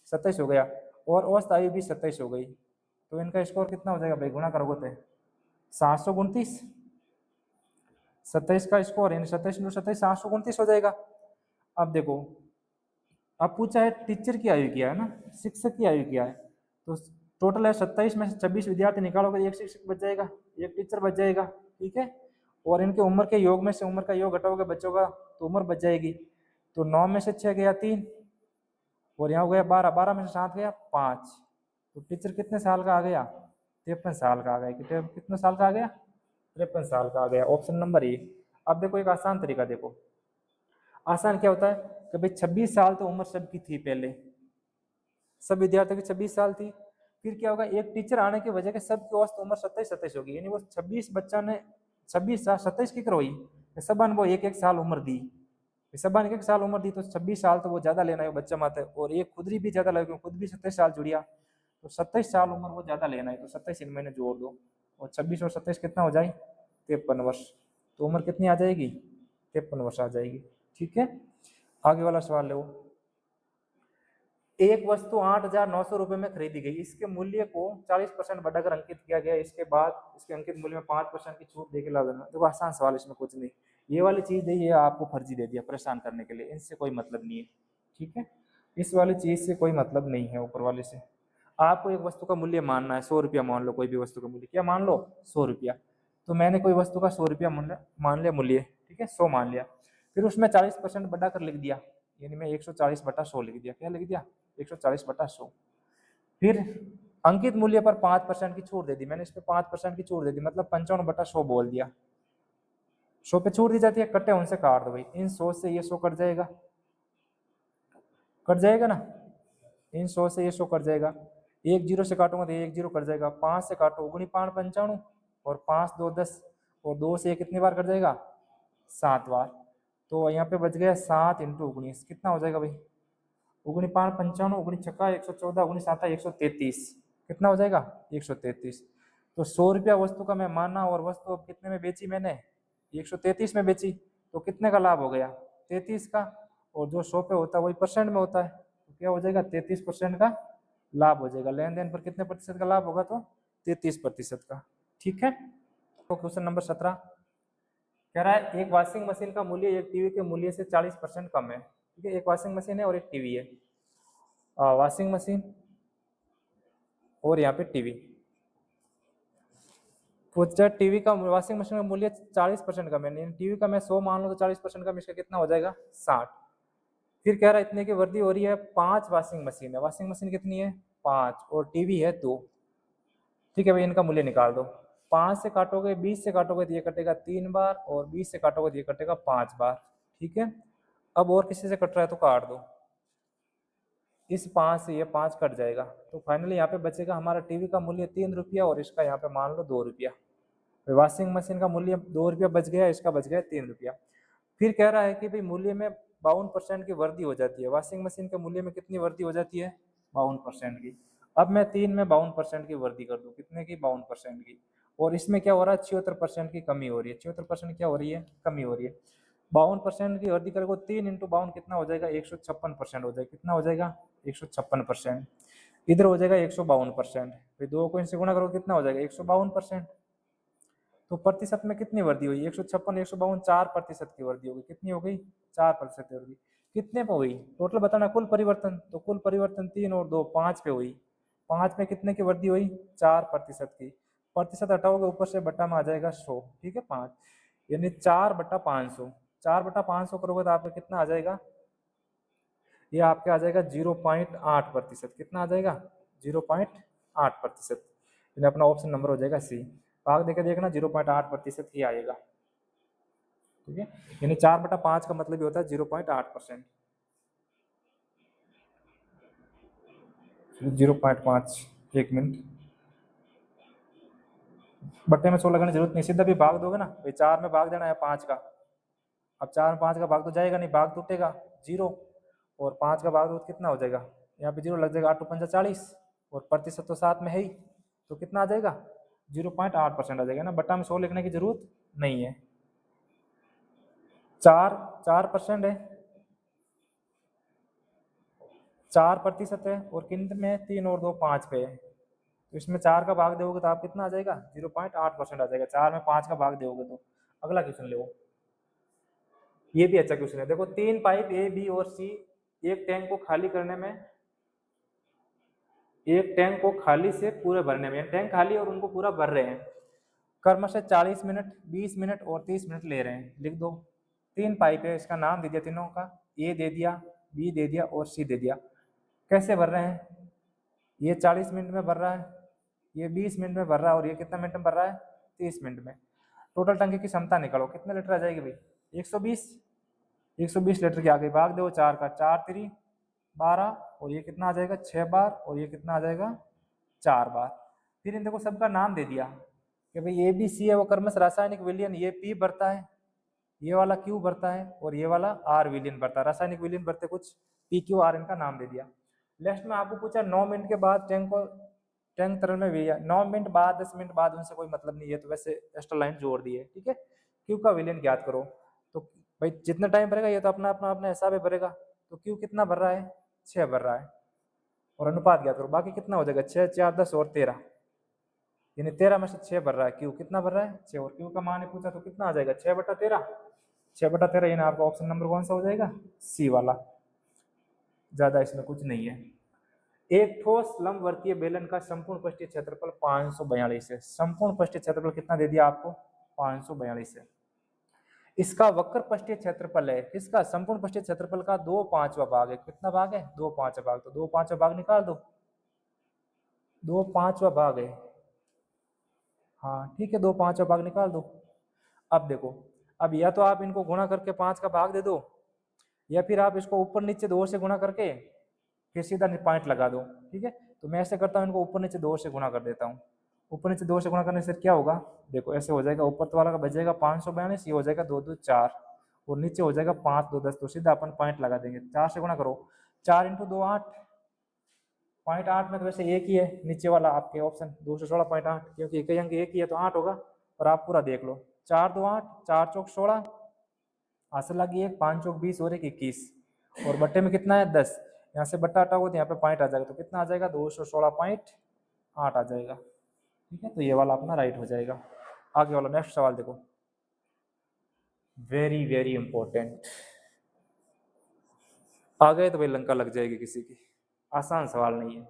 27 हो गया, और औसत आयु भी 27 हो गई। तो इनका स्कोर कितना हो जाएगा भाई, गुणा करोगे तो 729, 27 का स्कोर, यानी 27 × 27 729 हो जाएगा। अब देखो, अब पूछा है टीचर की आयु क्या है ना, शिक्षक की आयु क्या है, तो टोटल है 27 में से 26 विद्यार्थी निकालोगे, एक शिक्षक बच जाएगा, एक टीचर बच जाएगा, ठीक है। और इनके उम्र के योग में से उम्र का योग घटाओगे बच्चों का तो उम्र बच जाएगी। तो 9 में से 6 गया 3 और यहाँ हो गया 12, 12 में से 7 गया 5। तो टीचर कितने साल का आ गया? 53 साल का आ गया। कितने साल का आ गया? 53 साल का आ गया। Option number A. अब देखो एक आसान तरीका देखो। आसान क्या होता है कि भाई 26 साल तो उम्र सबकी थी, पहले सब विद्यार्थियों की 26 साल थी। फिर क्या होगा, एक टीचर आने की वजह से सबकी औसत उम्र 27 होगी, यानी वो 26 बच्चा ने 26 27 की करोई सबन वो एक साल उम्र दी। सबन एक साल उम्र दी तो 26 साल तो वो ज्यादा लेना है बच्चा माता है, और एक खुद भी ज्यादा लगे, खुद भी 27 साल जुड़िया तो 27 साल उम्र वो ज्यादा लेना है। तो 27 इनमें ने जोड़ दो और 26 और 27 कितना हो जाए? 53 वर्ष। तो उम्र कितनी आ जाएगी? 53 वर्ष आ जाएगी। ठीक है, आगे वाला सवाल लो। एक वस्तु 8,900 रुपए में खरीदी गई, इसके मूल्य को 40% बढ़ाकर अंकित किया गया, इसके बाद इसके अंकित मूल्य में 5% की छूट देकर ला देना। देखो आसान सवाल, इसमें कुछ नहीं, ये वाली चीज दी ये आपको फर्जी दे दिया परेशान करने के लिए, इनसे कोई मतलब नहीं है। ठीक है, इस वाली चीज से कोई मतलब नहीं है ऊपर वाले से। आपको एक वस्तु का मूल्य मानना है, 100 रुपया मान लो, कोई भी वस्तु का मूल्य क्या मान लो? 100 रुपया। तो मैंने कोई वस्तु का 100 रुपया मान लिया मूल्य, ठीक है 100 मान लिया, फिर उसमें 40% बढ़ाकर लिख दिया, यानी मैं 140/100 लिख दिया। क्या लिख दिया? 140/100। फिर अंकित मूल्य पर 5% की छूट दे दी, मैंने इस पर 5% की छूट दे दी, मतलब 55/100 बोल दिया। 100 पे छूट दी जाती है, कटे उनसे काट दो भाई, इन 100 से ये 100 कट जाएगा, कट जाएगा ना, इन 100 से ये 100 कट जाएगा। एक जीरो से काटूंगा तो एक जीरो कट जाएगा, 5 से काटो 5 5 95 और 5 2 10 और 2 से कितनी बार कट जाएगा? 7 बार। तो यहाँ पे बच गया 7 × 19, कितना हो जाएगा भाई? 5 5 95 19 छक्का 114 19 7 133, कितना हो जाएगा? 133। तो 100 रुपया वस्तु का मैं माना और वस्तु अब कितने में बेची मैंने? 133 में बेची, तो कितने का लाभ हो गया? 33 का, और जो 100 पे होता है वही परसेंट में होता है, तो क्या हो जाएगा? 33% का लाभ हो जाएगा। लेन देन पर कितने प्रतिशत का लाभ होगा? तो 33% का। ठीक है, तो क्वेश्चन नंबर 17 कह रहा है एक वॉशिंग मशीन का मूल्य एक टीवी के मूल्य से 40% कम है। ठीक है, एक वॉशिंग मशीन है और एक टीवी है, वॉशिंग मशीन और यहाँ पे टीवी। तो टीवी का वॉशिंग मशीन का मूल्य 40% कम है, टीवी का मैं 100 मान लो तो 40% कम, इसका कितना हो जाएगा? 60। फिर कह रहा है इतने की वृद्धि हो रही है, 5 वॉशिंग मशीन है, वॉशिंग मशीन कितनी है? 5 और टीवी है 2। ठीक है भाई, इनका मूल्य निकाल दो। 5 से काटोगे 20 से काटोगे तो ये कटेगा 3 बार और 20 से काटोगे तो ये कटेगा 5 बार। ठीक है, अब और किसी से कट रहा है तो काट दो, इस 5 से ये 5 कट जाएगा, तो फाइनली यहाँ पे बचेगा हमारा टीवी का मूल्य 3 रुपया और इसका यहाँ पे मान लो 2 रुपया। वॉशिंग मशीन का मूल्य 2 रुपया बच गया, इसका बच गया 3 रुपया। फिर कह रहा है कि भाई मूल्य में 52% की वृद्धि हो जाती है, वॉशिंग मशीन के मूल्य में कितनी वृद्धि हो जाती है? 52% की। अब मैं 3 में 52% की वृद्धि कर दूं, कितने की? 52% की। और इसमें क्या हो रहा है? 76% की कमी हो रही है, 76% क्या हो रही है? कमी हो रही है। 52% की वृद्धि करोगे 3 × 52 कितना हो जाएगा? 156% हो जाएगा। कितना हो जाएगा? 156%। इधर हो जाएगा 152%, फिर 2 को इनसे गुणा करोगे कितना हो जाएगा? 152%। तो प्रतिशत में कितनी वृद्धि हुई? 156 152 4% की वृद्धि हो गई। कितनी हो गई? 4% वृद्धि। कितने पे हुई? टोटल बताना कुल परिवर्तन, तो कुल परिवर्तन 3 और 2 5 पे हुई। 5 में कितने की वृद्धि हुई? 4% की। प्रतिशत हटाओगे ऊपर से बट्टा में आ जाएगा 100। ठीक है, 5 यानी 4/500। 4/500 करोगे तो आपका कितना आ जाएगा? ये आपके आ जाएगा 0.8%। कितना आ जाएगा? 0.8%। यानी अपना ऑप्शन नंबर हो जाएगा सी। भाग देकर देखना 0.8% ही आएगा। ठीक है, यानी 4/5 का मतलब ये होता है 0.8%। 0.5, एक मिनट, बट्टे में 100 लगाने की जरूरत नहीं, सीधा भी भाग दोगे ना भाई, 4 में भाग देना है 5 का। अब 4 में 5 का भाग तो जाएगा नहीं, भाग टूटेगा 0, और 5 का भाग तो कितना हो जाएगा? यहाँ पे 0 लग जाएगा, 8 × 5 = 40 और प्रतिशत तो साथ में है ही, तो कितना आ जाएगा? 0.8% आ जाएगा ना, बट्टा में 100 लिखने की जरूरत नहीं है। 4% है, 4% है, और किन में? 3 और 2 5 पे है, तो इसमें 4 का भाग दोगे तो आप कितना आ जाएगा? 0.8% आ जाएगा। 4 में 5 का भाग दोगे तो। अगला क्वेश्चन लो, ये भी अच्छा क्वेश्चन है। देखो 3 पाइप ए बी और सी एक टैंक को खाली करने में, एक टैंक को खाली से पूरे भरने में, टैंक खाली और उनको पूरा भर रहे हैं, क्रमशः 40 मिनट, 20 मिनट और 30 मिनट ले रहे हैं, लिख दो। 3 पाइप है, इसका नाम दे दिया तीनों का, ए दे दिया, बी दे दिया और सी दे दिया। कैसे भर रहे हैं, ये 40 मिनट में भर रहा है, ये 20 मिनट में भर रहा है और ये कितना मिनट में भर रहा है, 30 मिनट में। टोटल टंकी की क्षमता निकालो, कितने लीटर आ जाएगी भाई, 120 लीटर की आ गई। भाग दो 4 का, 4 3 12 और ये कितना आ जाएगा 6 बार और ये कितना आ जाएगा 4 बार। फिर इन देखो सबका नाम दे दिया कि भाई ए बी सी है वो क्रमश रासायनिक विलयन, ये पी भरता है, ये वाला क्यू भरता है और ये वाला आर विलयन भरता है। रासायनिक विलयन भरते कुछ पी क्यू आर, इनका नाम दे दिया। नेक्स्ट में आपको पूछा 9 मिनट के बाद टैंक तरल में भेजा, 9 मिनट बाद 10 मिनट बाद, उनसे कोई मतलब नहीं है, तो वैसे एक्स्ट्रा लाइन जोड़ दी है, ठीक है। क्यू का विलयन ज्ञात करो, तो भाई जितना टाइम भरेगा ये तो अपना अपना अपना हिसाब है भरेगा, तो क्यू कितना भर रहा है, 6 भर रहा है, और अनुपात ज्ञात करो। बाकी कितना हो जाएगा, 6 4 10 और 13, यानी 13 में से 6 भर रहा है, क्यू कितना भर रहा है 6, और क्यू का मान पूछा तो कितना आ जाएगा 6/13, 6/13, यानी आपका ऑप्शन नंबर कौन सा हो जाएगा, सी वाला। ज्यादा इसमें कुछ नहीं है। एक ठोस लंबवर्तीय बेलन का संपूर्ण पृष्ठीय क्षेत्रफल 542 है। संपूर्ण पृष्ठीय क्षेत्रफल कितना दे दिया आपको, 542 है। इसका वक्र पृष्ठीय क्षेत्रफल है, इसका संपूर्ण पृष्ठीय क्षेत्रफल का 2/5 भाग है। कितना भाग है, 2/5 भाग, तो 2/5 भाग निकाल दो, 2/5 भाग है, हाँ ठीक है, 2/5 भाग निकाल दो। अब देखो, अब या तो आप इनको गुणा करके 5 का भाग दे दो, या फिर आप इसको ऊपर नीचे 2 से गुणा करके फिर सीधा पॉइंट लगा दो, ठीक है। तो मैं ऐसे करता हूँ, इनको ऊपर नीचे 2 से गुणा कर देता हूँ। ऊपर नीचे 2 से गुणा करने से क्या होगा, देखो ऐसे हो जाएगा, ऊपर तो वाला का बच जाएगा 542, ये हो जाएगा 2 2 4 और नीचे हो जाएगा 5 2 10, तो सीधा अपन पॉइंट लगा देंगे। 4 से गुणा करो, 4 × 2 8, 0.8 में तो वैसे एक ही है नीचे वाला आपके ऑप्शन 216.8, क्योंकि एक अंक एक ही है तो 8 होगा, और आप पूरा देख लो, 4 2 8, 4 चौक 16, आंसर लगी एक, 5 चौक 20 और एक 21, और बट्टे में कितना है 10, यहाँ से बट्टा हटाओगे तो यहाँ पे पॉइंट आ जाएगा, तो कितना आ जाएगा 216.8 आ जाएगा, ठीक है। तो ये वाला अपना राइट हो जाएगा। आगे वाला नेक्स्ट सवाल देखो, वेरी वेरी इंपॉर्टेंट, आ गए तो भाई लंका लग जाएगी किसी की, आसान सवाल नहीं है,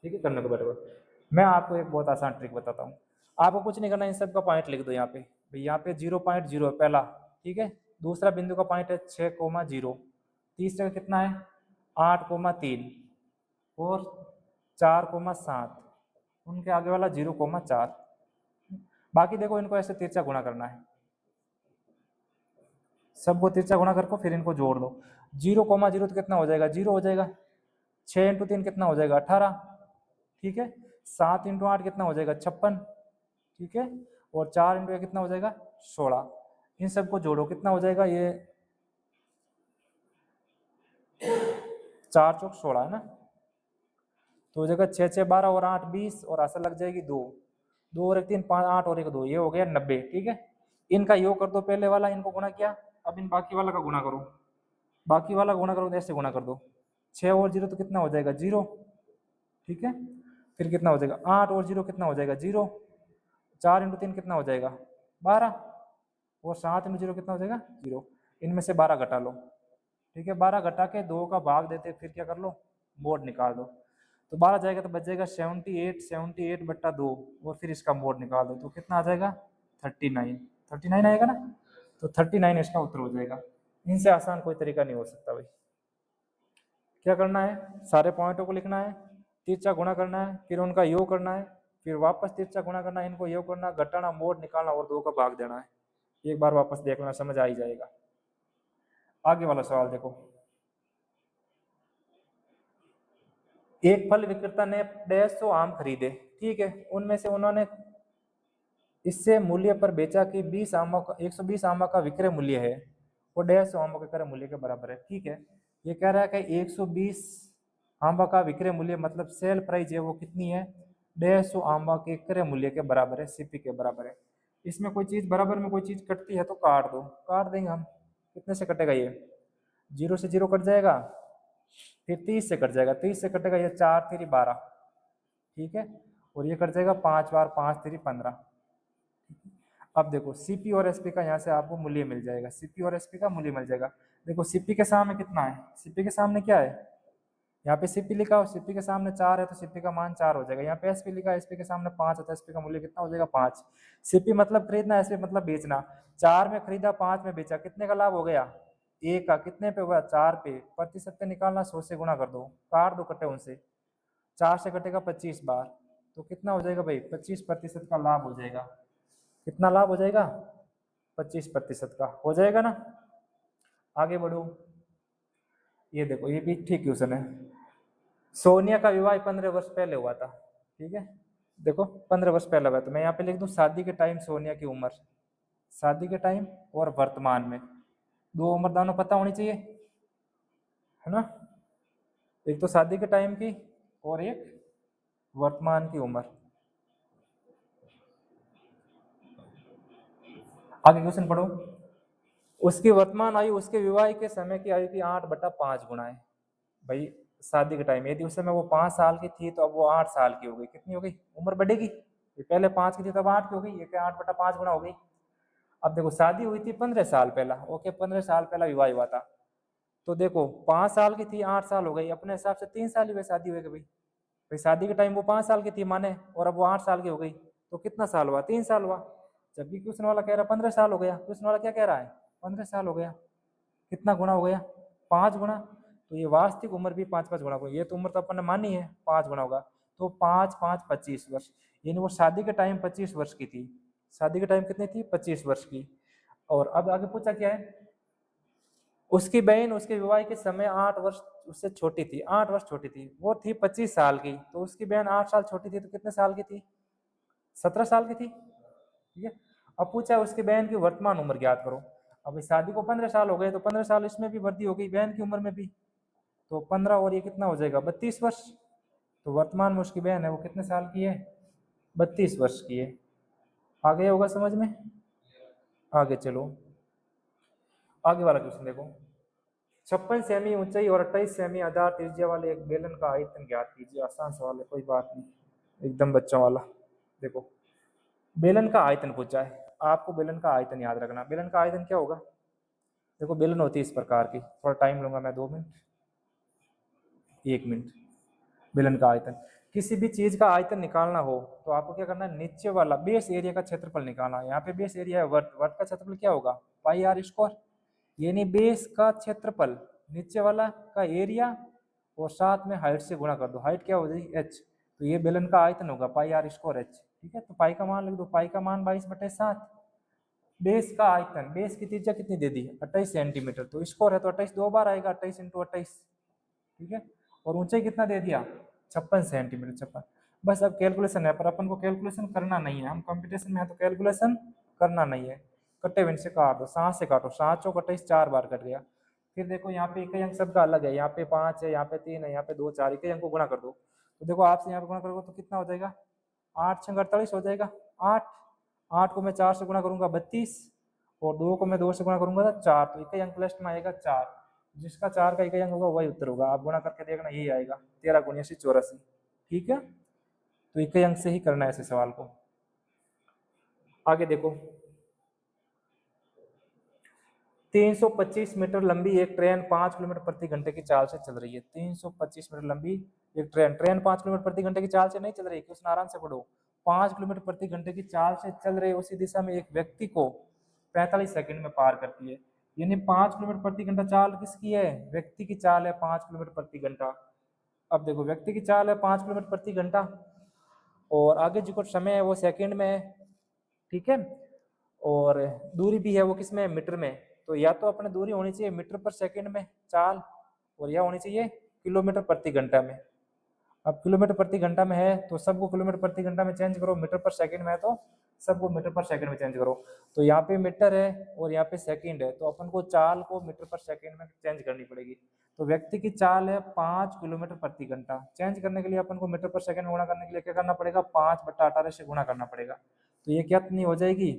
ठीक है, करने को बराबर। मैं आपको एक बहुत आसान ट्रिक बताता हूँ, आपको कुछ नहीं करना, इन सब का पॉइंट लिख दो यहाँ पे, भाई यहाँ पे 0.0 है पहला, ठीक है। दूसरा बिंदु का पॉइंट है 6,0, तीसरे का कितना है 8,3 और 4,7, उनके आगे वाला 0,4। बाकी देखो इनको ऐसे तिरछा गुणा करना है, सबको तिरछा गुणा करके फिर इनको जोड़ दो। 0,0 तो कितना हो जाएगा 0 हो जाएगा, 6 × 3 कितना हो जाएगा 18, ठीक है। 7 × 8 कितना हो जाएगा 56, ठीक है, और 4 × 1 कितना हो जाएगा 16। इन सबको जोड़ो, कितना हो जाएगा, ये 4 चौक 16 है ना, तो हो जाएगा 6 6 12 और 8 20, और आंसर लग जाएगी 2 2 और 1 3 5 8 और 1 2, ये हो गया 90, ठीक है। इनका योग कर दो, पहले वाला इनको गुणा किया, अब इन बाकी वाला का गुणा करो, बाकी वाला गुणा करो तो ऐसे गुणा कर दो, 6 और 0 तो कितना हो जाएगा 0, ठीक है। फिर कितना हो जाएगा 8 और 0 कितना हो जाएगा 0, 4 × 3 कितना हो जाएगा 12, और 7 × 0 कितना हो जाएगा 0। इनमें से 12 घटा लो, ठीक है, 12 घटा के 2 का भाग देते, फिर क्या कर लो मोड निकाल दो, तो 12 जाएगा तो बच जाएगा 78/2, और फिर इसका मोड निकाल दो तो कितना आ जाएगा 39 आएगा ना, तो 39 इसका उत्तर हो जाएगा। इनसे आसान कोई तरीका नहीं हो सकता भाई। क्या करना है, सारे पॉइंटों को लिखना है, तिरछा गुणा करना है, फिर उनका योग करना है, फिर वापस तिरछा गुणा करना है, इनको योग करना, घटाना, मोड निकालना और 2 का भाग देना है। एक बार वापस देख लेना, समझ आ ही जाएगा। आगे वाला सवाल देखो, एक फल विक्रेता ने 150 आम खरीदे, ठीक है, उनमें से उन्होंने इससे मूल्य पर बेचा कि 20 आमों का 120 आमों का विक्रय मूल्य है और 150 आमों के क्रय मूल्य के बराबर है, ठीक है। ये कह रहा है कि 120 आंबा का विक्रय मूल्य मतलब सेल प्राइस है वो कितनी है 150 आंबा के क्रय मूल्य के बराबर है, सीपी के बराबर है। इसमें कोई चीज बराबर में कोई चीज कटती है तो काट दो, काट देंगे हम, कितने से कटेगा ये 0 से 0 कट जाएगा, फिर 30 से कट जाएगा, 30 से कटेगा ये 4 3 12, ठीक है, और ये कट जाएगा 5 बार 5 3 15। अब देखो सीपी और एसपी का यहाँ से आपको मूल्य मिल जाएगा, सीपी और एसपी का मूल्य मिल जाएगा। देखो सीपी के सामने कितना है, सीपी के सामने क्या है यहाँ पे सीपी लिखा हो, सीपी के सामने 4 है तो सीपी का मान 4 हो जाएगा। यहाँ पे एसपी लिखा है, एसपी के सामने 5 होता है, एसपी का मूल्य कितना हो जाएगा 5। सीपी मतलब खरीदना, एसपी मतलब बेचना। 4 में खरीदा, 5 में बेचा, कितने का लाभ हो गया? 1 का। कितने पे हुआ? 4 पे। प्रतिशत पे निकालना, 100 से गुणा कर दो, काट दो कटे उनसे, 4 से कटेगा 25 बार, तो कितना हो जाएगा भाई? 25% का लाभ हो जाएगा। कितना लाभ हो जाएगा? 25% का हो जाएगा ना। आगे बढ़ो, ये देखो ये भी ठीक क्वेश्चन है। सोनिया का विवाह 15 वर्ष पहले हुआ था, ठीक है, देखो 15 वर्ष पहले हुआ, तो मैं यहाँ पे लिख दूं शादी के टाइम सोनिया की उम्र, शादी के टाइम और वर्तमान में, दो उम्र दोनों पता होनी चाहिए, है ना। एक तो शादी के टाइम की और एक वर्तमान की उम्र। आगे क्वेश्चन पढ़ो। उसकी वर्तमान आयु उसके विवाह के समय की आयु की 8/5 गुना है। भाई शादी के टाइम यदि उस समय वो 5 साल की थी तो अब वो 8 साल की हो गई, कितनी हो गई? उम्र बढ़ेगी, पहले 5 की थी तब 8 की हो गई, ये क्या 8/5 गुना हो गई। अब देखो शादी हुई थी 15 साल पहला, ओके 15 साल पहला विवाह हुआ था, तो देखो 5 साल की थी, 8 साल हो गई, अपने हिसाब से 3 साल ही हुए शादी हुए भाई। भाई शादी के टाइम वो 5 साल की थी माने, और अब वो 8 साल की हो गई, तो कितना साल हुआ? 3 साल हुआ। जबकि क्वेश्चन वाला कह रहा है 15 साल हो गया, क्वेश्चन वाला क्या कह रहा है? 15 साल हो गया। कितना गुना हो गया? 5 गुना। तो ये वास्तविक उम्र भी 5-5 गुना होगी, ये तो उम्र तो अपन ने मानी है 5 गुना होगा, तो 5-5 25 वर्ष, यानी वो शादी के टाइम 25 वर्ष की थी। शादी के टाइम कितनी थी? 25 वर्ष की। और अब आगे पूछा क्या है? उसकी बहन उसके विवाह के समय 8 वर्ष उससे छोटी थी, 8 वर्ष छोटी थी, वो थी 25 साल की, तो उसकी बहन 8 साल छोटी थी, तो कितने साल की थी? 17 साल की थी, ठीक है। अब पूछा उसकी बहन की वर्तमान उम्र ज्ञात करो। अब इस शादी को 15 साल हो गए, तो 15 साल इसमें भी वृद्धि हो गई बहन की उम्र में भी, तो 15 और ये कितना हो जाएगा? 32 वर्ष। तो वर्तमान में उसकी बहन है वो कितने साल की है? 32 वर्ष की है। आगे होगा समझ में? आगे चलो, आगे वाला क्वेश्चन देखो। 56 सेमी ऊंचाई और 28 सेमी आधार त्रिज्या वाले एक बेलन का आयतन ज्ञात कीजिए। आसान सवाल है, कोई बात नहीं, एकदम बच्चों वाला। देखो बेलन का आयतन पूछा है, आपको बेलन का आयतन याद रखना। बेलन का आयतन क्या होगा? देखो बेलन होती है इस प्रकार की, थोड़ा टाइम लूंगा मैं, 2 मिनट, 1 मिनट। बेलन का आयतन, किसी भी चीज का आयतन निकालना हो तो आपको क्या करना है? नीचे वाला बेस एरिया का क्षेत्रफल निकालना है। यहाँ पे बेस एरिया है वर्ट, वर्ट का क्षेत्रफल क्या होगा? पाई आर स्क्वायर, यानी बेस का क्षेत्रफल, नीचे वाला का एरिया, और साथ में हाइट से गुणा कर दो, हाइट क्या हो जाएगी? एच। तो ये बेलन का आयतन होगा पाई आर स्क्वायर एच, ठीक है। तो पाई का मान लिख दो, पाई का मान 22/7। बेस का आयतन, बेस की त्रिज्या कितनी दे दी? 28 सेंटीमीटर, तो स्क्वायर है तो 28 दो बार आएगा, 28 × 28, ठीक है। और ऊंचाई कितना दे दिया? 56 सेंटीमीटर, 56। बस अब कैलकुलेशन है, पर अपन को कैलकुलेशन करना नहीं है, हम कंपटीशन में है तो कैलकुलेशन करना नहीं है। कट्टे बिन से काट दो, 7 से काटो, 7 चौक 28, 4 बार कट गया। फिर देखो यहाँ पे इकाई अंक सबका अलग है, यहाँ पे 5 है, यहाँ पे 3 है, यहाँ पे 2 4, इकाई अंक को गुणा कर दो। तो देखो आपसे यहाँ पे गुणा करोगे तो कितना हो जाएगा? 8 × 48 हो जाएगा। 8 8 को मैं 4 से गुणा करूंगा 32, और 2 को मैं 2 से गुणा करूंगा तो 4, तो इकाई अंक लिस्ट में आएगा 4। जिसका 4 का इकाई अंक होगा वही उत्तर होगा। आप गुणा करके देखना, यही आएगा 13 × 84, ठीक है। तो इकाई अंक से ही करना है ऐसे सवाल को। आगे देखो, 325 मीटर लंबी एक ट्रेन 5 किलोमीटर प्रति घंटे की चाल से चल रही है। 325 मीटर लंबी एक ट्रेन, ट्रेन 5 किलोमीटर प्रति घंटे की चाल से नहीं चल रही, क्वेश्चन आराम से पढ़ो। 5 किलोमीटर प्रति घंटे की चाल से चल रही उसी दिशा में एक व्यक्ति को 45 सेकंड में पार करती है। यानी 5 किलोमीटर प्रति घंटा चाल किसकी है? व्यक्ति की चाल है 5 किलोमीटर प्रति घंटा। अब देखो व्यक्ति की चाल है 5 किलोमीटर प्रति घंटा, और आगे जो कुछ समय है वो सेकंड में है, ठीक है। और दूरी भी है वो किस में? मीटर में। तो या तो अपने दूरी होनी चाहिए मीटर पर सेकंड में चाल, और या होनी चाहिए किलोमीटर प्रति घंटा में। अब किलोमीटर प्रति घंटा में है तो सबको किलोमीटर प्रति घंटा में चेंज करो, मीटर पर सेकंड में है तो सबको मीटर पर सेकंड में चेंज करो। तो यहाँ पे मीटर है और यहाँ पे सेकंड है, तो अपन को चाल को मीटर पर सेकंड में चेंज करनी पड़ेगी। तो व्यक्ति की चाल है 5 किलोमीटर प्रति घंटा, चेंज करने के लिए अपन को मीटर पर सेकंड में गुणा करने के लिए क्या करना पड़ेगा? 5/18 से गुणा करना पड़ेगा। तो ये क्या हो जाएगी?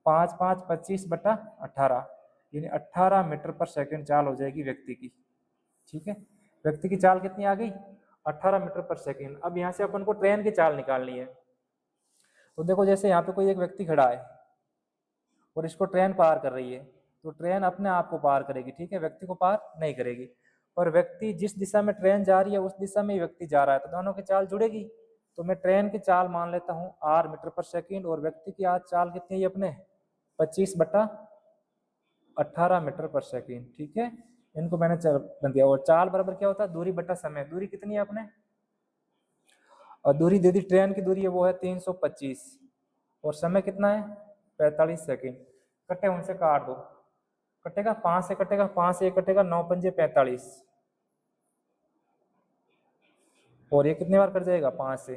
5 5 25/18, यानी 18 मीटर पर सेकंड चाल हो जाएगी व्यक्ति की, ठीक है। व्यक्ति की चाल कितनी आ गई? 18 मीटर पर सेकंड। अब यहाँ से अपन को ट्रेन की चाल निकालनी है। तो देखो जैसे यहाँ पे कोई एक व्यक्ति खड़ा है और इसको ट्रेन पार कर रही है, तो ट्रेन अपने आप को पार करेगी, ठीक है, व्यक्ति को पार नहीं करेगी। पर व्यक्ति जिस दिशा में ट्रेन जा रही है उस दिशा में ही व्यक्ति जा रहा है, तो दोनों की चाल जुड़ेगी। तो मैं ट्रेन की चाल मान लेता हूँ r मीटर पर सेकंड और व्यक्ति की आज चाल कितनी है अपने 25/18 मीटर पर सेकंड। ठीक है, इनको मैंने बन दिया। और चाल बराबर क्या होता है, दूरी बटा समय। दूरी कितनी है अपने, और दूरी दे दी ट्रेन की दूरी है वो है 325 और समय कितना है 45 सेकंड। कटे उनसे काट दो, कटेगा 5 से कटेगा, 5 से 1 कटेगा, 9 पंजे 45 और ये कितने बार कट जाएगा 5 से,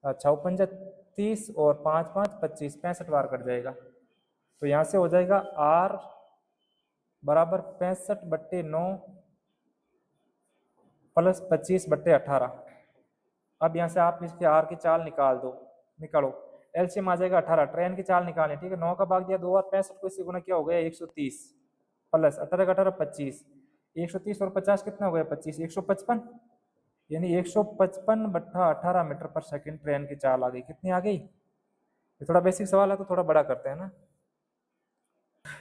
6 पंजा 30 और 5 5 25, 65 बार कट जाएगा। तो यहाँ से हो जाएगा r बराबर 65/9 प्लस 25/18। अब यहाँ से आप इसके r की चाल निकाल दो, निकालो। एलसीएम आ जाएगा 18। ट्रेन की चाल निकालें, ठीक है। 9 का भाग दिया 2 और 65 को इससे गुना किया हो गया 130 प्लस 18 का 18 25, 130 और 50 कितना हो गया 25, 155, यानी 155/18 मीटर पर सेकंड ट्रेन की चाल आ गई। कितनी आ गई, ये थोड़ा बेसिक सवाल है तो थोड़ा बड़ा करते हैं ना।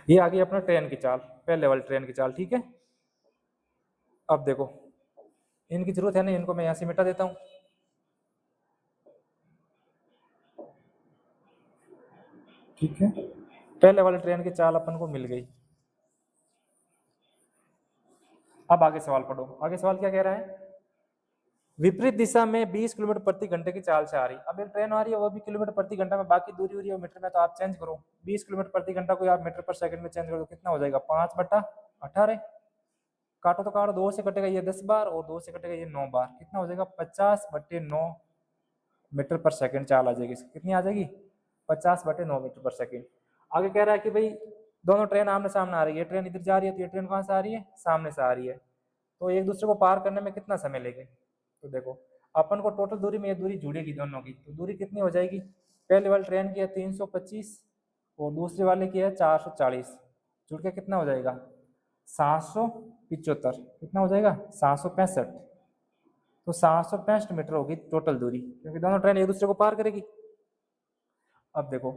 ये आ गई अपना ट्रेन की चाल, पहले वाली ट्रेन की चाल, ठीक है। अब देखो इनकी जरूरत है नहीं, इनको मैं यहाँ से मिटा देता हूँ। ठीक है, पहले वाली ट्रेन की चाल अपन को मिल गई। अब आगे सवाल पढ़ो। आगे सवाल क्या कह रहा है, विपरीत दिशा में 20 किलोमीटर प्रति घंटे की चाल से आ रही। अब एक ट्रेन आ रही है वो भी किलोमीटर प्रति घंटा में, बाकी दूरी हो रही है मीटर में, तो आप चेंज करो। 20 किलोमीटर प्रति घंटा को आप मीटर पर सेकंड में चेंज करो, कितना हो जाएगा 5/18। काटो तो काटो, 2 से कटेगा ये 10 बार और 2 से कटेगा ये 9 बार, कितना हो जाएगा 50/9 मीटर पर सेकंड चाल आ जाएगी। कितनी आ जाएगी 50/9 मीटर पर सेकंड। आगे कह रहा है कि भाई दोनों ट्रेन आमने सामने आ रही है, ट्रेन इधर जा रही है तो ये ट्रेन कहाँ से आ रही है, सामने से आ रही है, तो एक दूसरे को पार करने में कितना समय लेंगे। तो देखो अपन को टोटल दूरी में ये दूरी जुड़ेगी दोनों की, तो दूरी कितनी हो जाएगी, पहले वाली ट्रेन की है 325 और दूसरे वाले की है 440, जुड़ के कितना हो जाएगा 775। कितना हो जाएगा 765, तो 765 मीटर होगी टोटल दूरी, क्योंकि दोनों ट्रेन एक दूसरे को पार करेगी। अब देखो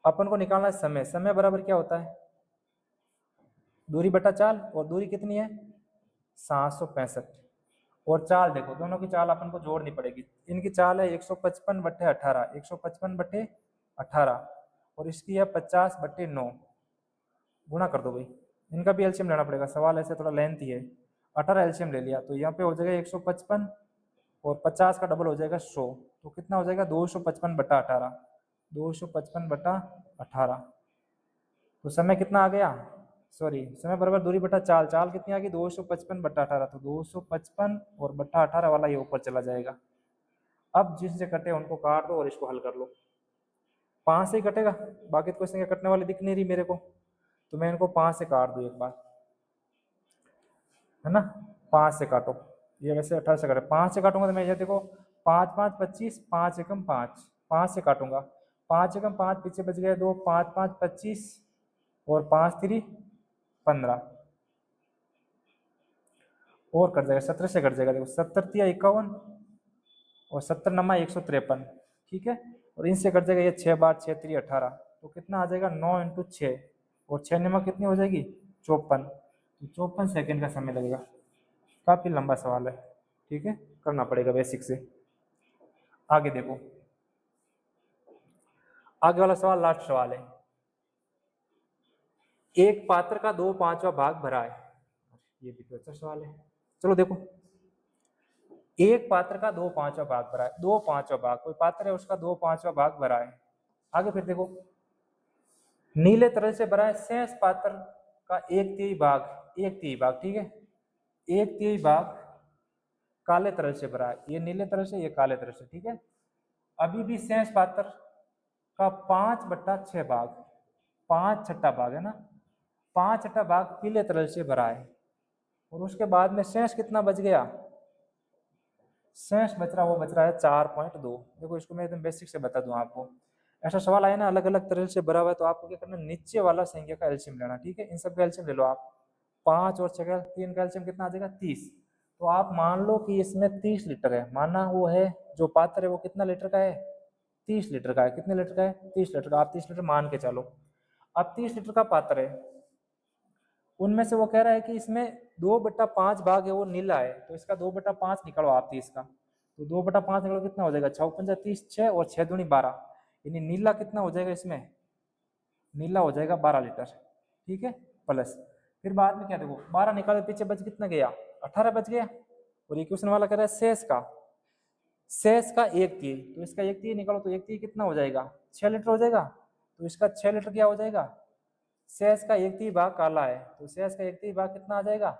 अपन को निकालना है समय। समय बराबर क्या होता है, दूरी बटा चाल, और दूरी कितनी है 765 और चाल देखो दोनों की चाल अपन को जोड़नी पड़ेगी। इनकी चाल है 155/18, 155/18 और इसकी है 50/9, गुणा कर दो भाई। इनका भी एलसीएम लेना पड़ेगा, सवाल ऐसे थोड़ा लेंथी है। 18 एलसीएम ले लिया तो यहाँ पे हो जाएगा 155 और 50 का डबल हो जाएगा 100, तो कितना हो जाएगा 255/18, 255/18। तो समय कितना आ गया, सॉरी समय बराबर दूरी बटा चाल, चाल कितनी आ गई 255/18, तो 255 और बटा 18 वाला ये ऊपर चला जाएगा। अब जिससे कटे उनको काट दो और इसको हल कर लो। 5 से ही कटेगा, बाकी तो कोई संख्या कटने वाली दिख नहीं रही मेरे को, तो मैं इनको 5 से काट दूं एक बार, है ना। 5 से काटो, ये वैसे 18 से काटे, 5 से काटूंगा तो मैं ये देखो 5 5 25, 5 एकम 5, 5 से काटूंगा, 5 एकम 5 पीछे बच गए 2, 5 5 25 और 5 3 15 और कट जाएगा 17 से कट जाएगा। देखो 70 3 51 और 70 नमा 153, ठीक है। और इनसे कट जाएगा ये 6 बार 6 3 18, तो कितना आ जाएगा 9 × 6 और 6 नमा कितनी हो जाएगी 54, तो 54 सेकंड का समय लगेगा। काफी लंबा सवाल है, ठीक है, करना पड़ेगा बेसिक से। आगे देखो, आगे वाला सवाल लास्ट सवाल है। एक पात्र का 2/5वां भाग भरा है, ये भी तो अच्छा सवाल है। चलो देखो, एक पात्र का 2/5वां भाग भरा है, 2/5वां भाग, कोई पात्र है उसका 2/5वां भाग भरा है। आगे फिर देखो, नीले तरल से भरा है शेष पात्र का 1/3 भाग, 1/3 भाग, ठीक है, 1/3 भाग काले तरल से भरा है, ये नीले तरल से ये काले तरल से, ठीक है। अभी भी शेष पात्र का 5/6 भाग, 5/6 भाग है ना, 5/6 भाग पीले तरल से भरा है, और उसके बाद में शेष कितना बच गया, शेष बच रहा वो बच रहा है 4.2। देखो इसको मैं एकदम बेसिक से बता दूं आपको, ऐसा सवाल आया ना अलग अलग तरह से भरा हुआ है, तो आपको क्या करना, नीचे वाला संख्या का एलसीएम लेना, ठीक है। इन सब का एलसीएम ले लो आप, 5 और 6 का 3 का एलसीएम कितना आ जाएगा 30। तो आप मान लो कि इसमें 30 लीटर है, माना वो है जो पात्र है वो कितना लीटर का है 30 लीटर का है। कितने लीटर का है 30 लीटर का, आप 30 लीटर मान के चलो। अब 30 लीटर का पात्र है, उनमें से वो कह रहा है कि इसमें 2/5 भाग है वो नीला है, तो इसका 2/5 निकालो आप 30 का। तो 2/5 निकालो कितना हो जाएगा, 6 30 6 और 6 दूनी 12, यानी नीला कितना हो जाएगा इसमें, नीला हो जाएगा 12 लीटर। ठीक है, प्लस फिर बाद में क्या देखो 12 निकाले पीछे बच कितना गया, 18 बच गया। और ये क्वेश्चन वाला कह रहा है शेष का 1/3, तो इसका 1/3 निकालो तो 1/3 कितना हो जाएगा, 6 लीटर हो जाएगा। तो इसका 6 लीटर क्या हो जाएगा, शेष का 1/3 भाग काला है, तो शेष का 1/3 भाग कितना आ जाएगा,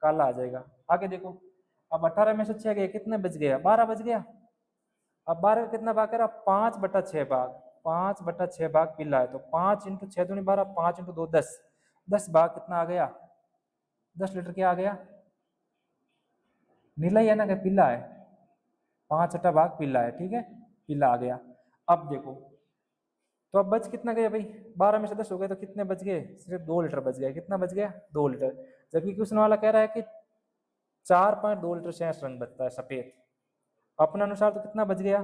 काला आ जाएगा। आगे देखो अब 18 में से 6 गए कितने बच गया, 12 बच गया। अब 12 का कितना भाग करा, 5/6 भाग, 5/6 भाग पीला है, तो 5 × 6 दूनी 12, 5 × 2 10, 10 भाग कितना आ गया, 10 लीटर क्या आ गया, नीला ही है ना क्या पीला है, 5/6 भाग पीला है। ठीक है, पीला आ गया। अब देखो तो अब बच कितना गया भाई, 12 में से 10 हो गए तो कितने बच गए, सिर्फ 2 लीटर बच गया। कितना बच गया, 2 लीटर। जबकि क्वेश्चन वाला कह रहा है कि 4.2 लीटर शेष रंग बचता है सफेद, अपने अनुसार तो कितना बच गया,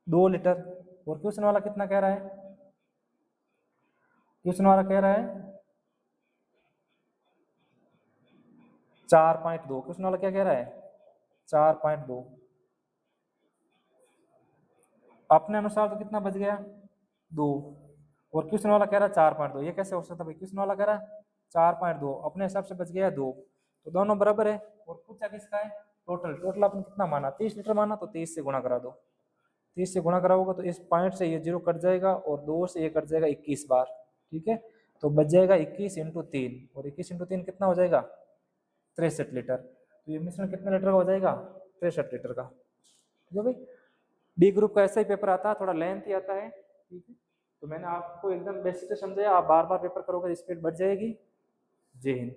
2 लीटर। और क्वेश्चन वाला कितना कह रहा है, क्वेश्चन वाला कह रहा है 4.2, क्वेश्चन वाला क्या कह रहा है 4.2, अपने अनुसार तो कितना बच गया, 2। और क्वेश्चन वाला कह रहा है 4.2, ये कैसे हो सकता है भाई, क्वेश्चन वाला कह रहा है 4.2, अपने हिसाब से बच गया 2, तो दोनों बराबर है। और पूछा किसका है, टोटल अपन कितना माना, 30 लीटर माना, तो 30 से गुणा करा दो, 30 से गुणा करा होगा तो इस पॉइंट से ये 0 कट जाएगा और 2 से ये कट जाएगा 21 बार। ठीक है, तो बच जाएगा 21 × 3, और 21 × 3 कितना हो जाएगा, 63 लीटर। तो ये मिश्रण कितने लीटर का हो जाएगा, 63 लीटर का। ठीक है भाई, डी ग्रुप का ऐसा ही पेपर आता है, थोड़ा लेंथ ही आता है। ठीक है, तो मैंने आपको एकदम बेसिक से समझाया, आप बार बार पेपर करोगे स्पीड बढ़ जाएगी। जय हिंद।